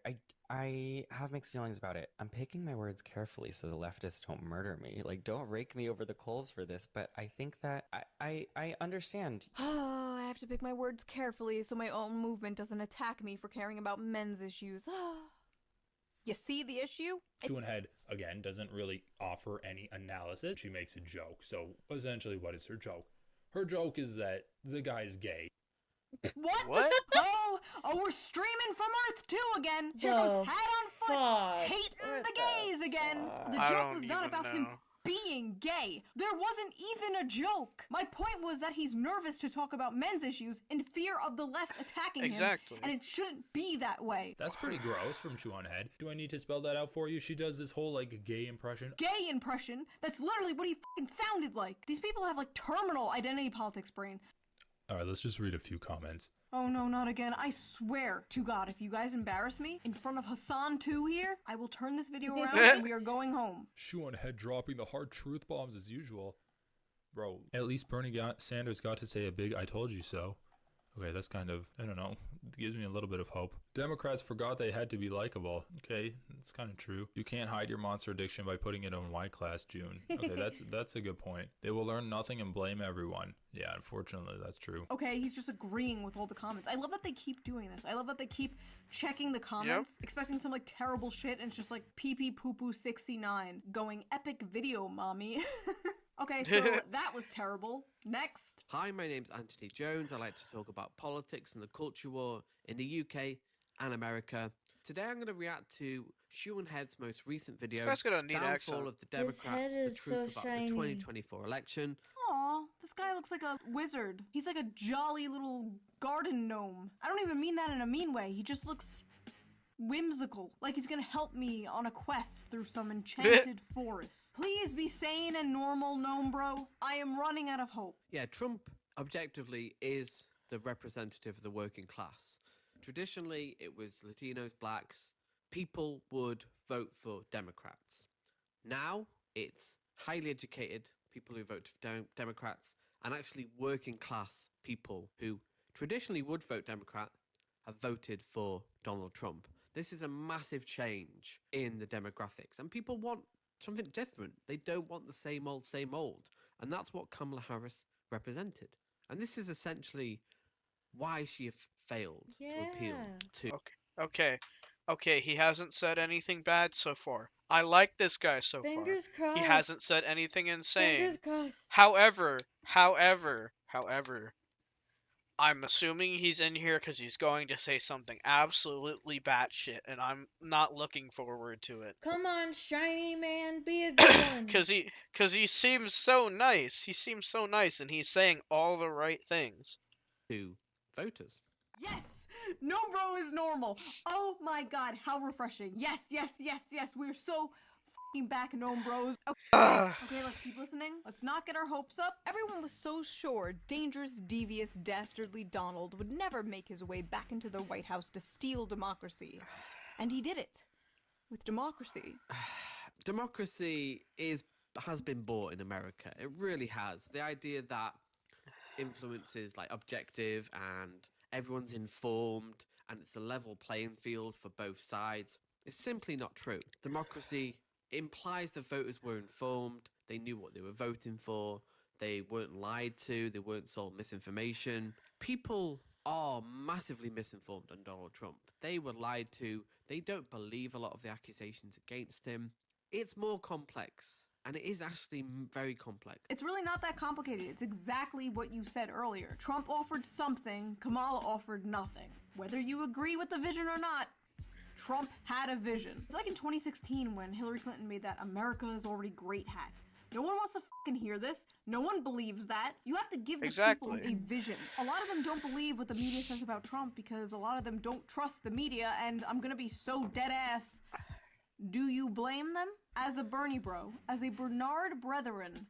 I have mixed feelings about it. I'm picking my words carefully so the leftists don't murder me. Like, don't rake me over the coals for this, but I think that I understand. Oh, I have to pick my words carefully so my own movement doesn't attack me for caring about men's issues. You see the issue? Shoeonhead, again, doesn't really offer any analysis. She makes a joke. So, essentially, what is her joke? Her joke is that the guy's gay. What? Oh, we're streaming from Earth 2 again. Here comes Hat on Foot, hating the gays again. The joke was not about him being gay. There wasn't even a joke. My point was that he's nervous to talk about men's issues in fear of the left attacking him. And it shouldn't be that way. That's pretty gross from Shoeonhead. Do I need to spell that out for you? She does this whole, like, gay impression. Gay impression? That's literally what he fucking sounded like. These people have, like, terminal identity politics brain. Alright, let's just read a few comments. Oh no, not again. I swear to God, if you guys embarrass me in front of Hassan 2 here, I will turn this video around and we are going home. Shoeonhead dropping the hard truth bombs as usual. Bro, at least Bernie Sanders got to say a big I told you so. Okay, that's kind of, I don't know, it gives me a little bit of hope. Democrats forgot they had to be likable. Okay, that's kind of true. You can't hide your monster addiction by putting it on Y class, June. Okay, that's a good point. They will learn nothing and blame everyone. Yeah, unfortunately, that's true. Okay, he's just agreeing with all the comments. I love that they keep doing this. I love that they keep checking the comments, expecting some like terrible shit, and it's just like pee poo poo 69 going epic video, mommy. Okay, so that was terrible. Next. Hi, my name's Anthony Jones. I like to talk about politics and the culture war in the UK and America. Today I'm going to react to Shoeonhead's most recent video, Downfall of the Democrats, the truth about the 2024 election. Aw, this guy looks like a wizard. He's like a jolly little garden gnome. I don't even mean that in a mean way. He just looks whimsical, like he's gonna help me on a quest through some enchanted forest. Please be sane and normal, gnome bro. I am running out of hope. Yeah, Trump objectively is the representative of the working class. Traditionally, it was Latinos, blacks. People would vote for Democrats. Now, it's highly educated people who vote for Democrats, and actually working class people who traditionally would vote Democrat have voted for Donald Trump. This is a massive change in the demographics, and people want something different. They don't want the same old, and that's what Kamala Harris represented. And this is essentially why she failed to appeal to. Okay, he hasn't said anything bad so far. I like this guy so far. Fingers crossed. He hasn't said anything insane. Fingers crossed. However, I'm assuming he's in here because he's going to say something absolutely batshit, and I'm not looking forward to it. Come on, shiny man, be a good one. Because he seems so nice. He seems so nice, and he's saying all the right things. To voters. Yes! No bro is normal. Oh my god, how refreshing. Yes, we're so back, gnome bros. Okay, let's keep listening. Let's not get our hopes up. Everyone was so sure dangerous, devious, dastardly Donald would never make his way back into the White House to steal democracy. And he did it. With democracy. Democracy has been bought in America. It really has. The idea that influence is like objective and everyone's informed and it's a level playing field for both sides is simply not true. Democracy implies the voters were informed, they knew what they were voting for, they weren't lied to, they weren't sold misinformation. People are massively misinformed on Donald Trump. They were lied to, they don't believe a lot of the accusations against him. it's more complex. And it is actually very complex. It's really not that complicated. It's exactly what you said earlier. Trump offered something, Kamala offered nothing. Whether you agree with the vision or not, Trump had a vision. It's like in 2016 when Hillary Clinton made that America is already great hat. No one wants to fucking hear this. No one believes that. You have to give the people a vision. A lot of them don't believe what the media says about Trump because a lot of them don't trust the media, and I'm gonna be so dead ass. Do you blame them? As a Bernie bro, as a Bernard brethren,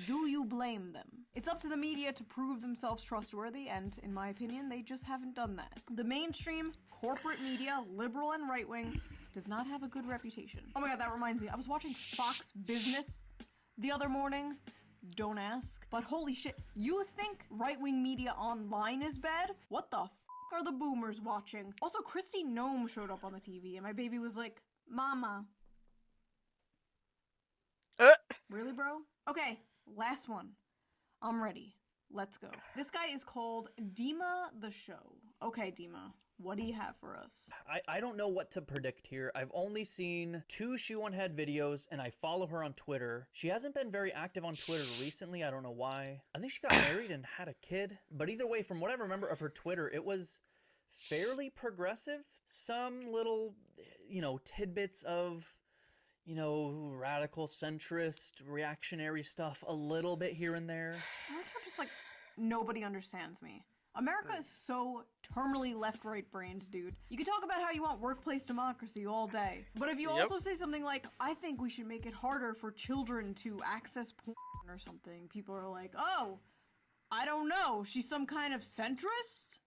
do you blame them? It's up to the media to prove themselves trustworthy, and in my opinion, they just haven't done that. The mainstream, corporate media, liberal and right-wing, does not have a good reputation. Oh my god, that reminds me, I was watching Fox Business the other morning. Don't ask. But holy shit, you think right-wing media online is bad? What the f*** are the boomers watching? Also, Kristi Noem showed up on the TV, and my baby was like, Mama. Really, bro? Okay, last one. I'm ready. Let's go. This guy is called Dima the Show. Okay, Dima, what do you have for us? I don't know what to predict here. I've only seen 2 Shoeonhead videos, and I follow her on Twitter. She hasn't been very active on Twitter recently. I don't know why. I think she got married and had a kid. But either way, from what I remember of her Twitter, it was fairly progressive. Some little, tidbits of, radical, centrist, reactionary stuff a little bit here and there. I like how just, nobody understands me. America is so terminally left-right brained, dude. You can talk about how you want workplace democracy all day, but if you also say something like, I think we should make it harder for children to access porn or something, people are like, oh, I don't know, she's some kind of centrist?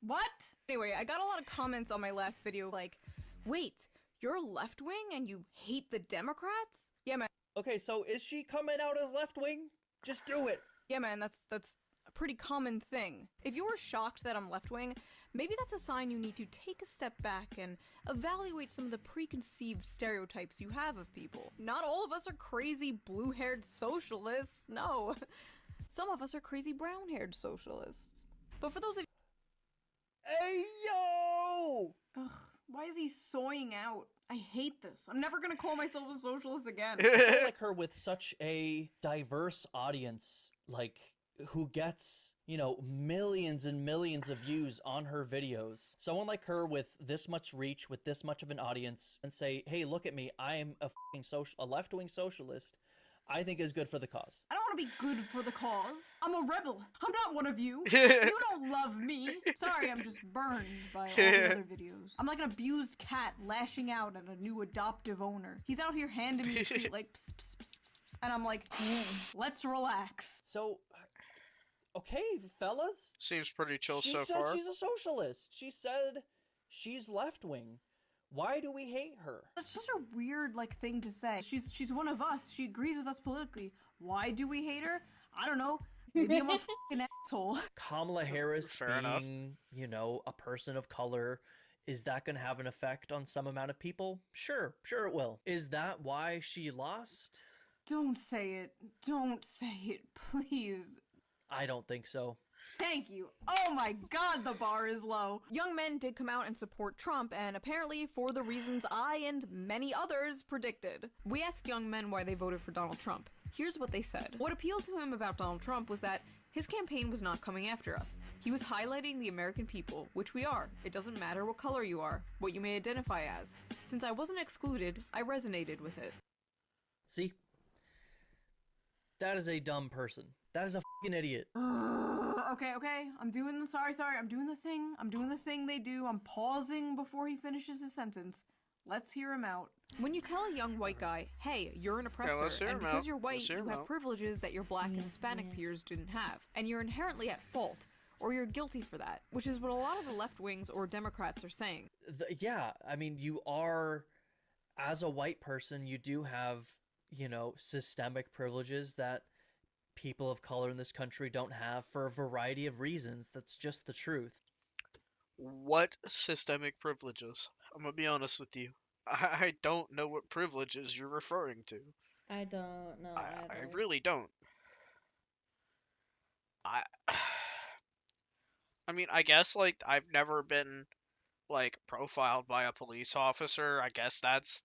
What? Anyway, I got a lot of comments on my last video like, wait, you're left-wing and you hate the Democrats? Yeah, man. Okay, so is she coming out as left-wing? Just do it. Yeah, man, that's a pretty common thing. If you're shocked that I'm left-wing, maybe that's a sign you need to take a step back and evaluate some of the preconceived stereotypes you have of people. Not all of us are crazy blue-haired socialists, no. Some of us are crazy brown-haired socialists. But for those of Hey, yo! Ugh, why is he soying out? I hate this. I'm never gonna call myself a socialist again. Someone like her with such a diverse audience, who gets, millions and millions of views on her videos. Someone like her with this much reach, with this much of an audience, and say, hey, look at me, I am a left-wing socialist, I think is good for the cause. I don't want to be good for the cause. I'm a rebel. I'm not one of you. You don't love me. Sorry, I'm just burned by all the other videos. I'm like an abused cat lashing out at a new adoptive owner. He's out here handing me a treat like pss, pss, pss, pss, pss, and I'm like, let's relax. So, okay, fellas. Seems pretty chill She so said far. she's a socialist. She said she's left-wing. Why do we hate her? That's such a weird, thing to say. She's one of us. She agrees with us politically. Why do we hate her? I don't know. Maybe I'm a fucking asshole. Kamala Harris Fair enough. being, a person of color, is that going to have an effect on some amount of people? Sure it will. Is that why she lost? Don't say it. Don't say it, please. I don't think so. Thank you. Oh my god, the bar is low. young men did come out and support Trump, and apparently for the reasons I and many others predicted. We asked young men why they voted for Donald Trump. Here's what they said. What appealed to him about Donald Trump was that his campaign was not coming after us. He was highlighting the American people, which we are. It doesn't matter what color you are, what you may identify as. Since I wasn't excluded, I resonated with it. See? That is a dumb person. That is a fucking idiot. Okay. I'm doing the thing they do. I'm pausing before he finishes his sentence. Let's hear him out. When you tell a young white guy, hey, you're an oppressor, let's hear and him because out. you're white, Let's hear you him have out. privileges that your black and Hispanic peers didn't have, and you're inherently at fault, or you're guilty for that, which is what a lot of the left wings or Democrats are saying. Yeah, I mean, you are, as a white person, you do have, systemic privileges that people of color in this country don't have for a variety of reasons. That's just the truth. What systemic privileges? I'm gonna be honest with you. I don't know what privileges you're referring to. I don't know. I really don't. I mean, I guess, I've never been, like profiled by a police officer. I guess that's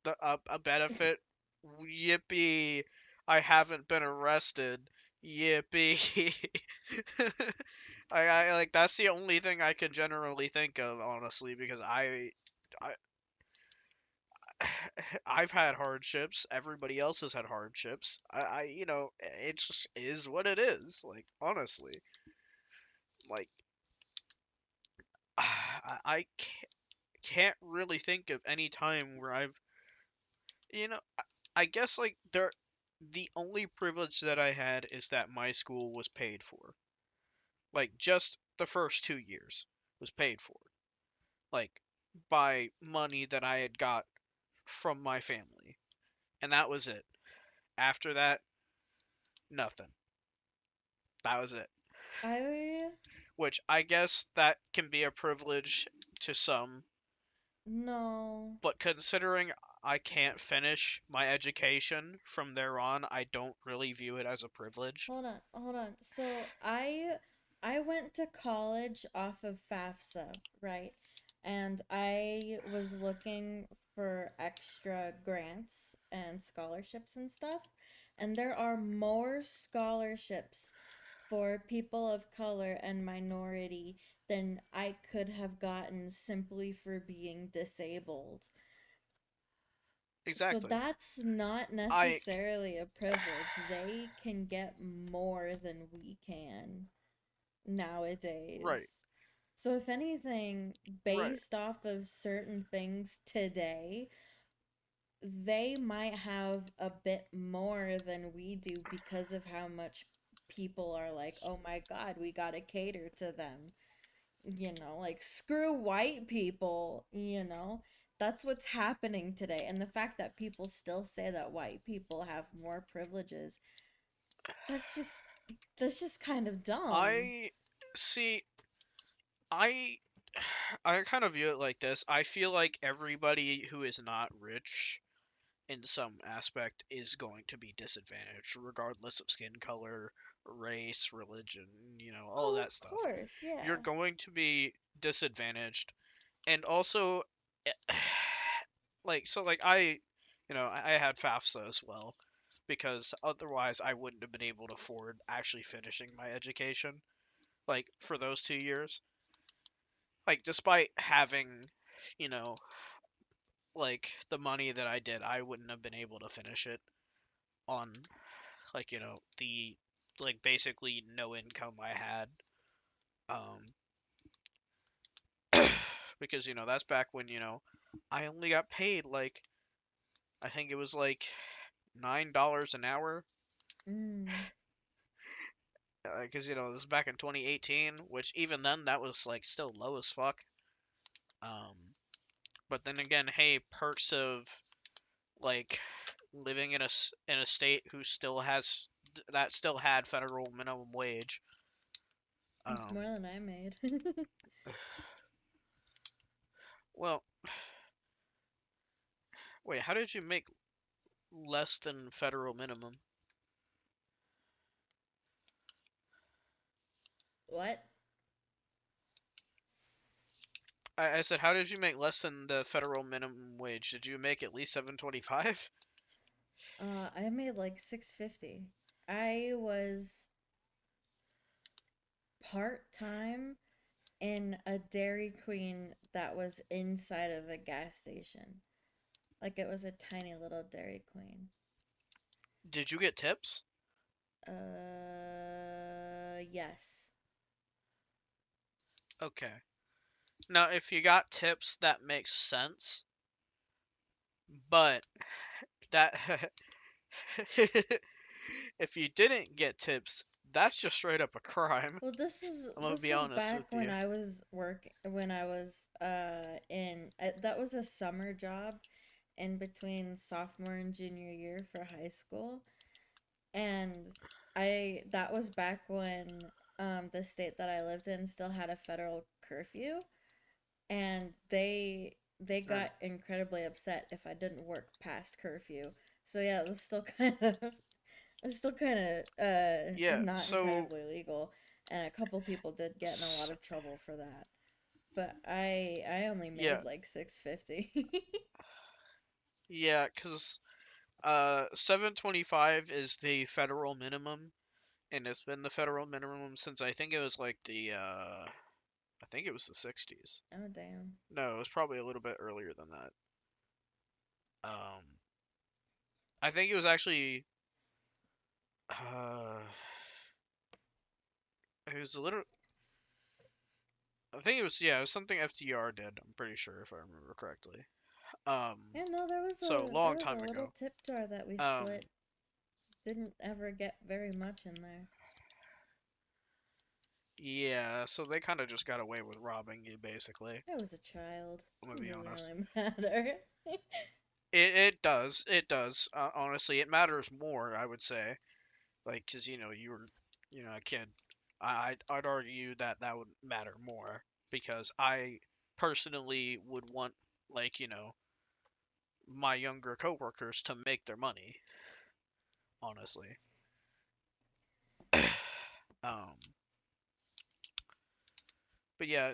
a benefit. Yippee! I haven't been arrested. Yippee! I like that's the only thing I can generally think of, honestly, because I I've had hardships. Everybody else has had hardships. It just is what it is. Like, honestly, like I can't really think of any time where I guess like the only privilege that I had is that my school was paid for. Like, just the first 2 years was paid for. Like, by money that I had got from my family. And that was it. After that, nothing. That was it. I Which I guess that can be a privilege to some, no. but considering I can't finish my education from there on, I don't really view it as a privilege. Hold on. So I went to college off of FAFSA, right? And I was looking for extra grants and scholarships and stuff. And there are more scholarships for people of color and minority than I could have gotten simply for being disabled. So Exactly. that's not I necessarily a privilege. They can get more than we can right, nowadays. So if anything, right. based off of certain things today, they might have a bit more than we do because of how much people are like, "Oh my God, we gotta cater to them." Like screw white people, That's what's happening today. And the fact that people still say that white people have more privileges, that's just that's just kind of dumb. I see. I I kind of view it like this. I feel like everybody who is not rich in some aspect is going to be disadvantaged, regardless of skin color, race, religion, all of Oh, that of stuff. course, You're yeah. going to be disadvantaged. And also, I had FAFSA as well, because otherwise I wouldn't have been able to afford actually finishing my education, like, for those 2 years. Like, despite having, you know, like, the money that I did, I wouldn't have been able to finish it on, like, the, like, basically no income I had. Um, because, that's back when, I only got paid, like, I think it was like $9 an hour. Mm. Because, this was back in 2018, which even then, that was, like, still low as fuck. Um, but then again, hey, perks of, like, living in a state who still has that still had federal minimum wage. It's Um, more than I made. well, wait, how did you make less than federal minimum? What? I said, how did you make less than the federal minimum wage? Did you make at least 725? I made like 650. I was part-time in a Dairy Queen that was inside of a gas station. Like it was a tiny little Dairy Queen. Did you get tips? Yes. Okay. Now, if you got tips, that makes sense. But that if you didn't get tips, that's just straight up a crime. Well, this is I'm gonna this be was honest back with when you. I was in that was a summer job in between sophomore and junior year for high school. And I that was back when the state that I lived in still had a federal curfew, and they got incredibly upset if I didn't work past curfew. So yeah, it was still kind of Yeah, not so incredibly legal, and a couple people did get in a lot s- of trouble for that. but I only made Yeah. like $6.50. Yeah, because $7.25 is the federal minimum, and it's been the federal minimum since I think it was like I think it was the 60s. Oh damn. No, it was probably a little bit earlier than that. I think it was actually it was a little. I think it was it was something FDR did. I'm pretty sure if I remember correctly. Yeah, no, there was So a long time little ago. tip jar that we Um, split. Didn't ever get very much in there. Yeah, so they kind of just got away with robbing you, basically. I was a child. I'm gonna It be doesn't honest. really matter. It does. It does. Honestly, it matters more, I would say. Like, cause you were, a kid. I'd argue that that would matter more because I personally would want, like, my younger coworkers to make their money. Honestly. Um. But yeah,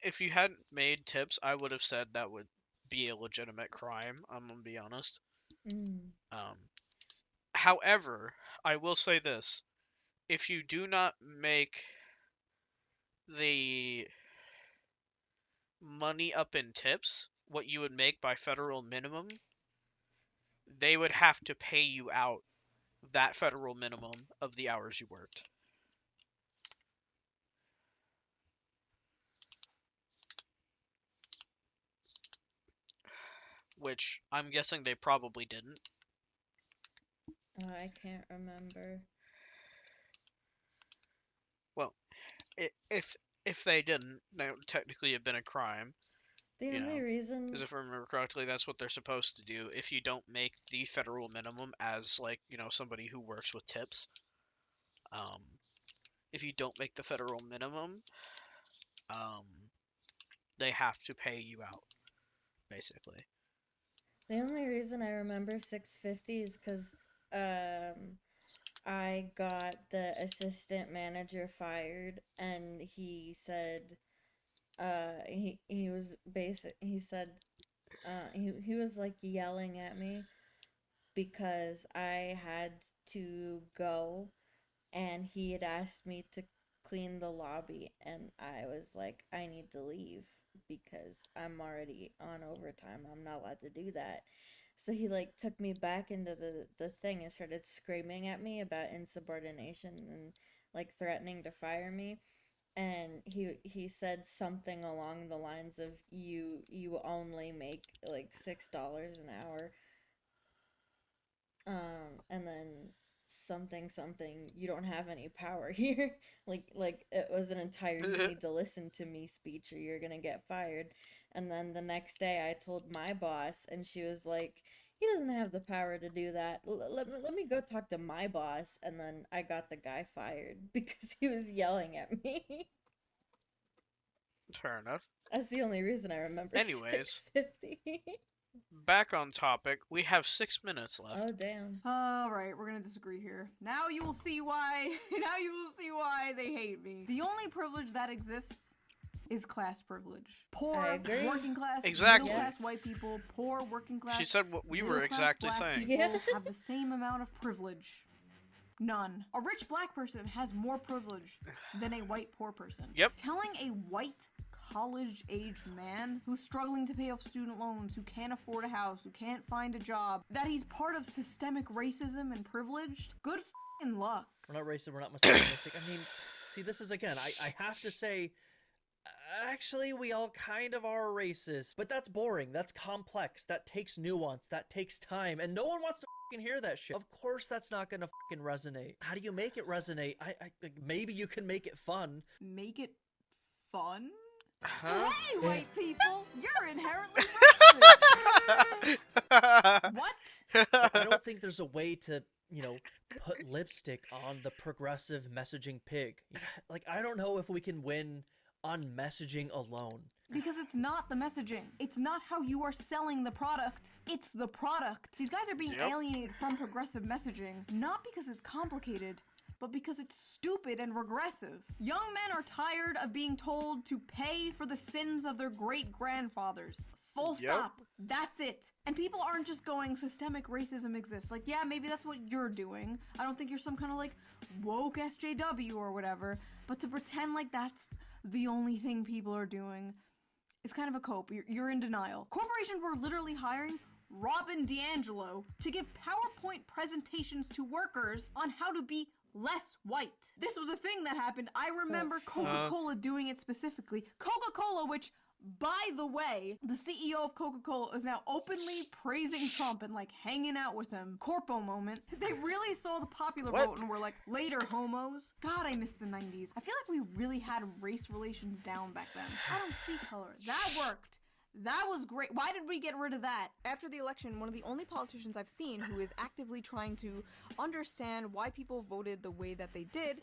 if you hadn't made tips, I would have said that would be a legitimate crime. I'm gonna be honest. Um, However, I will say this: if you do not make the money up in tips, what you would make by federal minimum, they would have to pay you out that federal minimum of the hours you worked. Which I'm guessing they probably didn't. Oh, I can't remember. Well, if they didn't, that would technically have been a crime. The only reason, Because if I remember correctly, that's what they're supposed to do if you don't make the federal minimum as, like, somebody who works with tips. If you don't make the federal minimum, um, they have to pay you out, basically. the only reason I remember $6.50 is because I got the assistant manager fired, and he said he was he said he was like yelling at me because I had to go, and he had asked me to clean the lobby, and I was like, I need to leave because I'm already on overtime. I'm not allowed to do that. So he like took me back into the thing and started screaming at me about insubordination and like threatening to fire me. And he said something along the lines of you only make like $6 an hour, and then something you don't have any power here. like it was an entire you need to listen to me speech or you're gonna get fired. And then the next day I told my boss, and she was like, he doesn't have the power to do that. Let me go talk to my boss. And then I got the guy fired because he was yelling at me. Fair enough. That's the only reason I remember. Anyways, $6.50. back on topic. We have 6 minutes left. Oh damn. All right, we're gonna disagree here. Now you will see why. Now you will see why they hate me. The only privilege that exists is class privilege. Poor working class, Exactly. middle class white people, poor working class. She said what we were middle-class exactly black saying. people have the same amount of privilege. None. A rich black person has more privilege than a white poor person. Yep. Telling a white college-age man who's struggling to pay off student loans, who can't afford a house, who can't find a job, that he's part of systemic racism and privileged, good f***ing luck. We're not racist, we're not misogynistic. I mean, see, this is, again, I have to say, actually, we all kind of are racist. But that's boring, that's complex, that takes nuance, that takes time, and no one wants to f***ing hear that shit. Of course that's not gonna f***ing resonate. How do you make it resonate? Maybe you can make it fun. Make it fun? Huh? Hey, white people! You're inherently racist! What? I don't think there's a way to, put lipstick on the progressive messaging pig. Like, I don't know if we can win on messaging alone. Because it's not the messaging. It's not how you are selling the product. It's the product. These guys are being alienated from progressive messaging, not because it's complicated, but because it's stupid and regressive. Young men are tired of being told to pay for the sins of their great-grandfathers. Full stop. That's it. And people aren't just going, systemic racism exists. Like, yeah, maybe that's what you're doing. I don't think you're some kind of, like, woke SJW or whatever. But to pretend like that's the only thing people are doing is kind of a cope. You're in denial. Corporations were literally hiring Robin DiAngelo to give PowerPoint presentations to workers on how to be less white. This was a thing that happened. I remember Coca-Cola doing it specifically. Coca-Cola, which, by the way, the CEO of Coca-Cola is now openly praising Trump and, like, hanging out with him. Corpo moment. They really saw the popular vote and were like, later, homos. God, I miss the 90s. I feel like we really had race relations down back then. I don't see color. That worked. That was great. Why did we get rid of that? After the election, one of the only politicians I've seen who is actively trying to understand why people voted the way that they did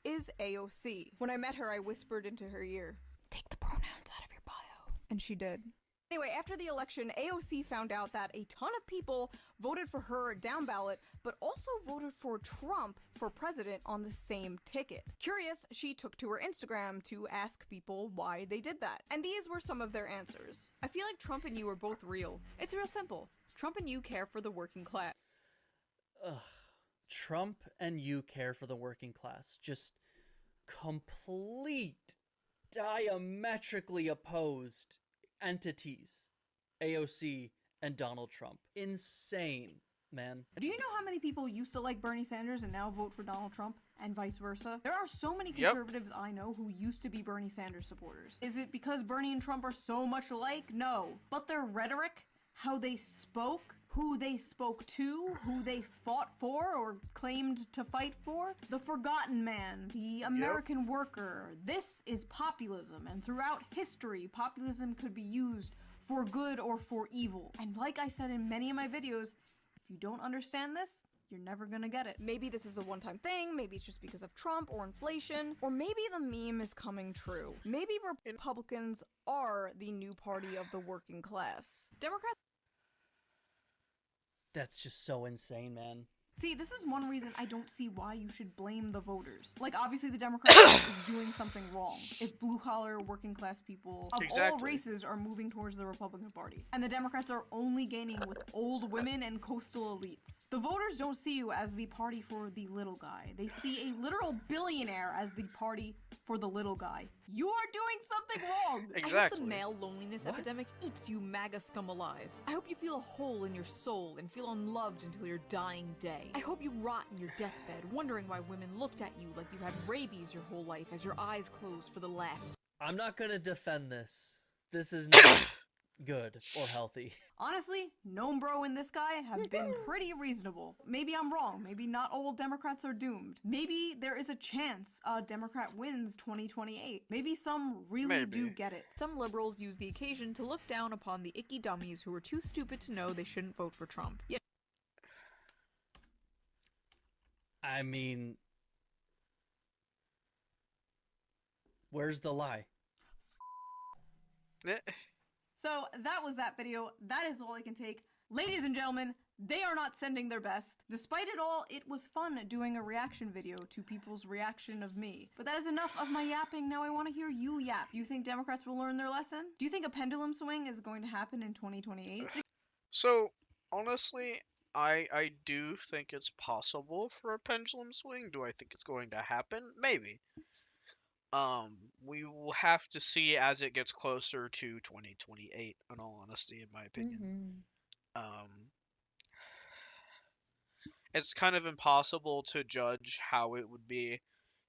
is AOC. When I met her, I whispered into her ear, "Take the pronouns out of your bio." And she did. Anyway, after the election, AOC found out that a ton of people voted for her down ballot, but also voted for Trump for president on the same ticket. Curious, she took to her Instagram to ask people why they did that. And these were some of their answers. I feel like Trump and you are both real. It's real simple. Trump and you care for the working class. Ugh. Trump and you care for the working class. Just complete, diametrically opposed entities, AOC and Donald Trump. Insane, man. Do you know how many people used to like Bernie Sanders and now vote for Donald Trump, and vice versa? There are so many conservatives I know who used to be Bernie Sanders supporters. Is it because Bernie and Trump are so much alike? No. But their rhetoric, how they spoke, who they spoke to, who they fought for or claimed to fight for, the forgotten man, the American worker. This is populism, and throughout history, populism could be used for good or for evil. And like I said in many of my videos, if you don't understand this, you're never gonna get it. Maybe this is a one-time thing, maybe it's just because of Trump or inflation, or maybe the meme is coming true. Maybe Republicans are the new party of the working class. Democrats. That's just so insane, man. See, this is one reason I don't see why you should blame the voters. Like, obviously the Democrat is doing something wrong if blue-collar, working-class people of all races are moving towards the Republican Party. And the Democrats are only gaining with old women and coastal elites. The voters don't see you as the party for the little guy. They see a literal billionaire as the party for the little guy. You are doing something wrong! I hope the male loneliness epidemic eats you MAGA scum alive. I hope you feel a hole in your soul and feel unloved until your dying day. I hope you rot in your deathbed, wondering why women looked at you like you had rabies your whole life as your eyes closed for the last. I'm not gonna defend this. This is not good or healthy. Honestly, Gnome Bro and this guy have been pretty reasonable. Maybe I'm wrong. Maybe not all Democrats are doomed. Maybe there is a chance a Democrat wins 2028. Maybe some really do get it. Some liberals use the occasion to look down upon the icky dummies who were too stupid to know they shouldn't vote for Trump. Yeah. I mean, where's the lie? So that was that video. That is all I can take. Ladies and gentlemen, they are not sending their best. Despite it all, it was fun doing a reaction video to people's reaction of me. But that is enough of my yapping. Now I want to hear you yap. Do you think Democrats will learn their lesson? Do you think a pendulum swing is going to happen in 2028? So, honestly, I do think it's possible for a pendulum swing. Do I think it's going to happen? Maybe. We will have to see as it gets closer to 2028, in all honesty, in my opinion. It's kind of impossible to judge how it would be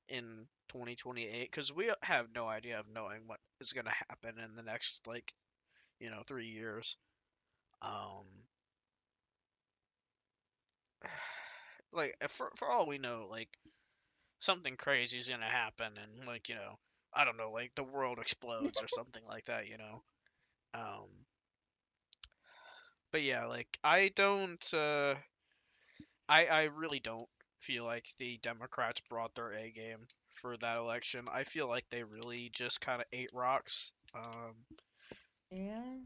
in 2028, because we have no idea of knowing what is going to happen in the next, 3 years. For all we know, something crazy is gonna happen, and I don't know, the world explodes or something like that, But yeah, I don't, I really don't feel like the Democrats brought their A game for that election. I feel like they really just kind of ate rocks. Yeah.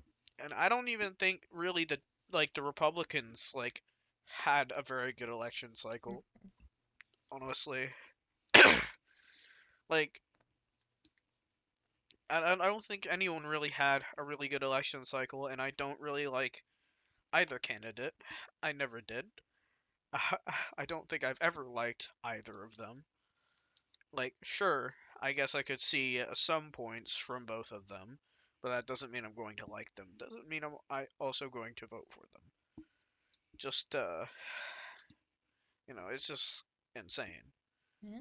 And I don't even think really the Republicans had a very good election cycle. honestly. Like, I don't think anyone really had a really good election cycle, and I don't really like either candidate. I never did. I don't think I've ever liked either of them. Like, sure, I guess I could see some points from both of them, but that doesn't mean I'm going to like them. Doesn't mean I also going to vote for them. Just, it's just insane. Yeah.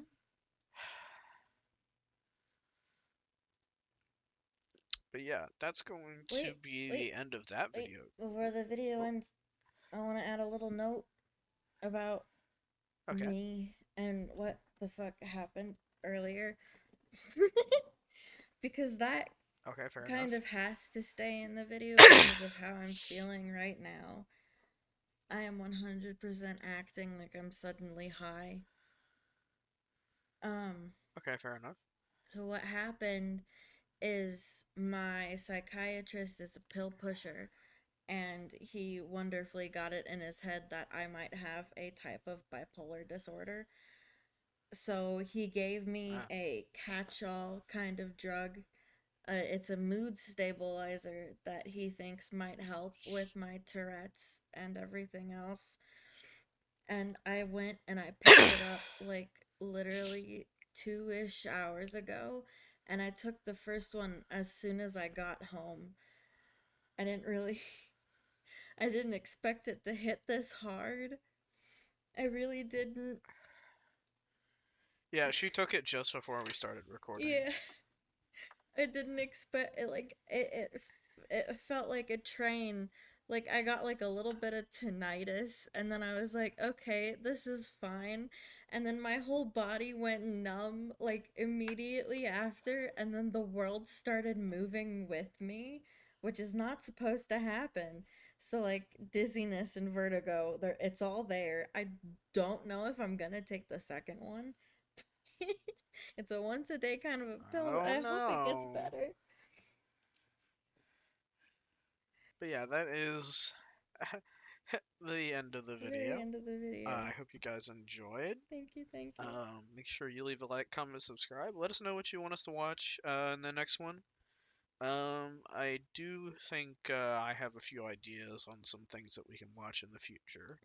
But yeah, that's going to Wait, be wait, the end of that wait. video. Before the video ends, I want to add a little note about Okay. me and what the fuck happened earlier. Because that Okay, fair kind enough. of has to stay in the video because of how I'm feeling right now. I am 100% acting like I'm suddenly high. Okay, fair enough. So what happened is my psychiatrist is a pill pusher, and he wonderfully got it in his head that I might have a type of bipolar disorder. So he gave me a catch-all kind of drug. It's a mood stabilizer that he thinks might help with my Tourette's and everything else. And I went and I picked it up like literally 2-ish hours ago, and I took the first one as soon as I got home. I didn't really I didn't expect it to hit this hard. I really didn't. Yeah, she took it just before we started recording. Yeah. I didn't expect it. Like it felt like a train. Like I got like a little bit of tinnitus, and then I was like, okay, this is fine. And then my whole body went numb like immediately after, and then the world started moving with me, which is not supposed to happen. So like dizziness and vertigo, there it's all there. I don't know if I'm gonna take the second one. It's a once a day kind of a pill. I hope it gets better. But yeah, that is the end of the The very video. end of the video. I hope you guys enjoyed. Thank you, thank you. Make sure you leave a like, comment, subscribe. Let us know what you want us to watch in the next one. I do think I have a few ideas on some things that we can watch in the future.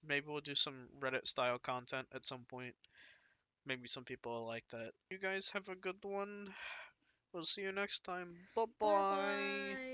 Maybe we'll do some Reddit style content at some point. Maybe some people like that. You guys have a good one. We'll see you next time. Bye bye.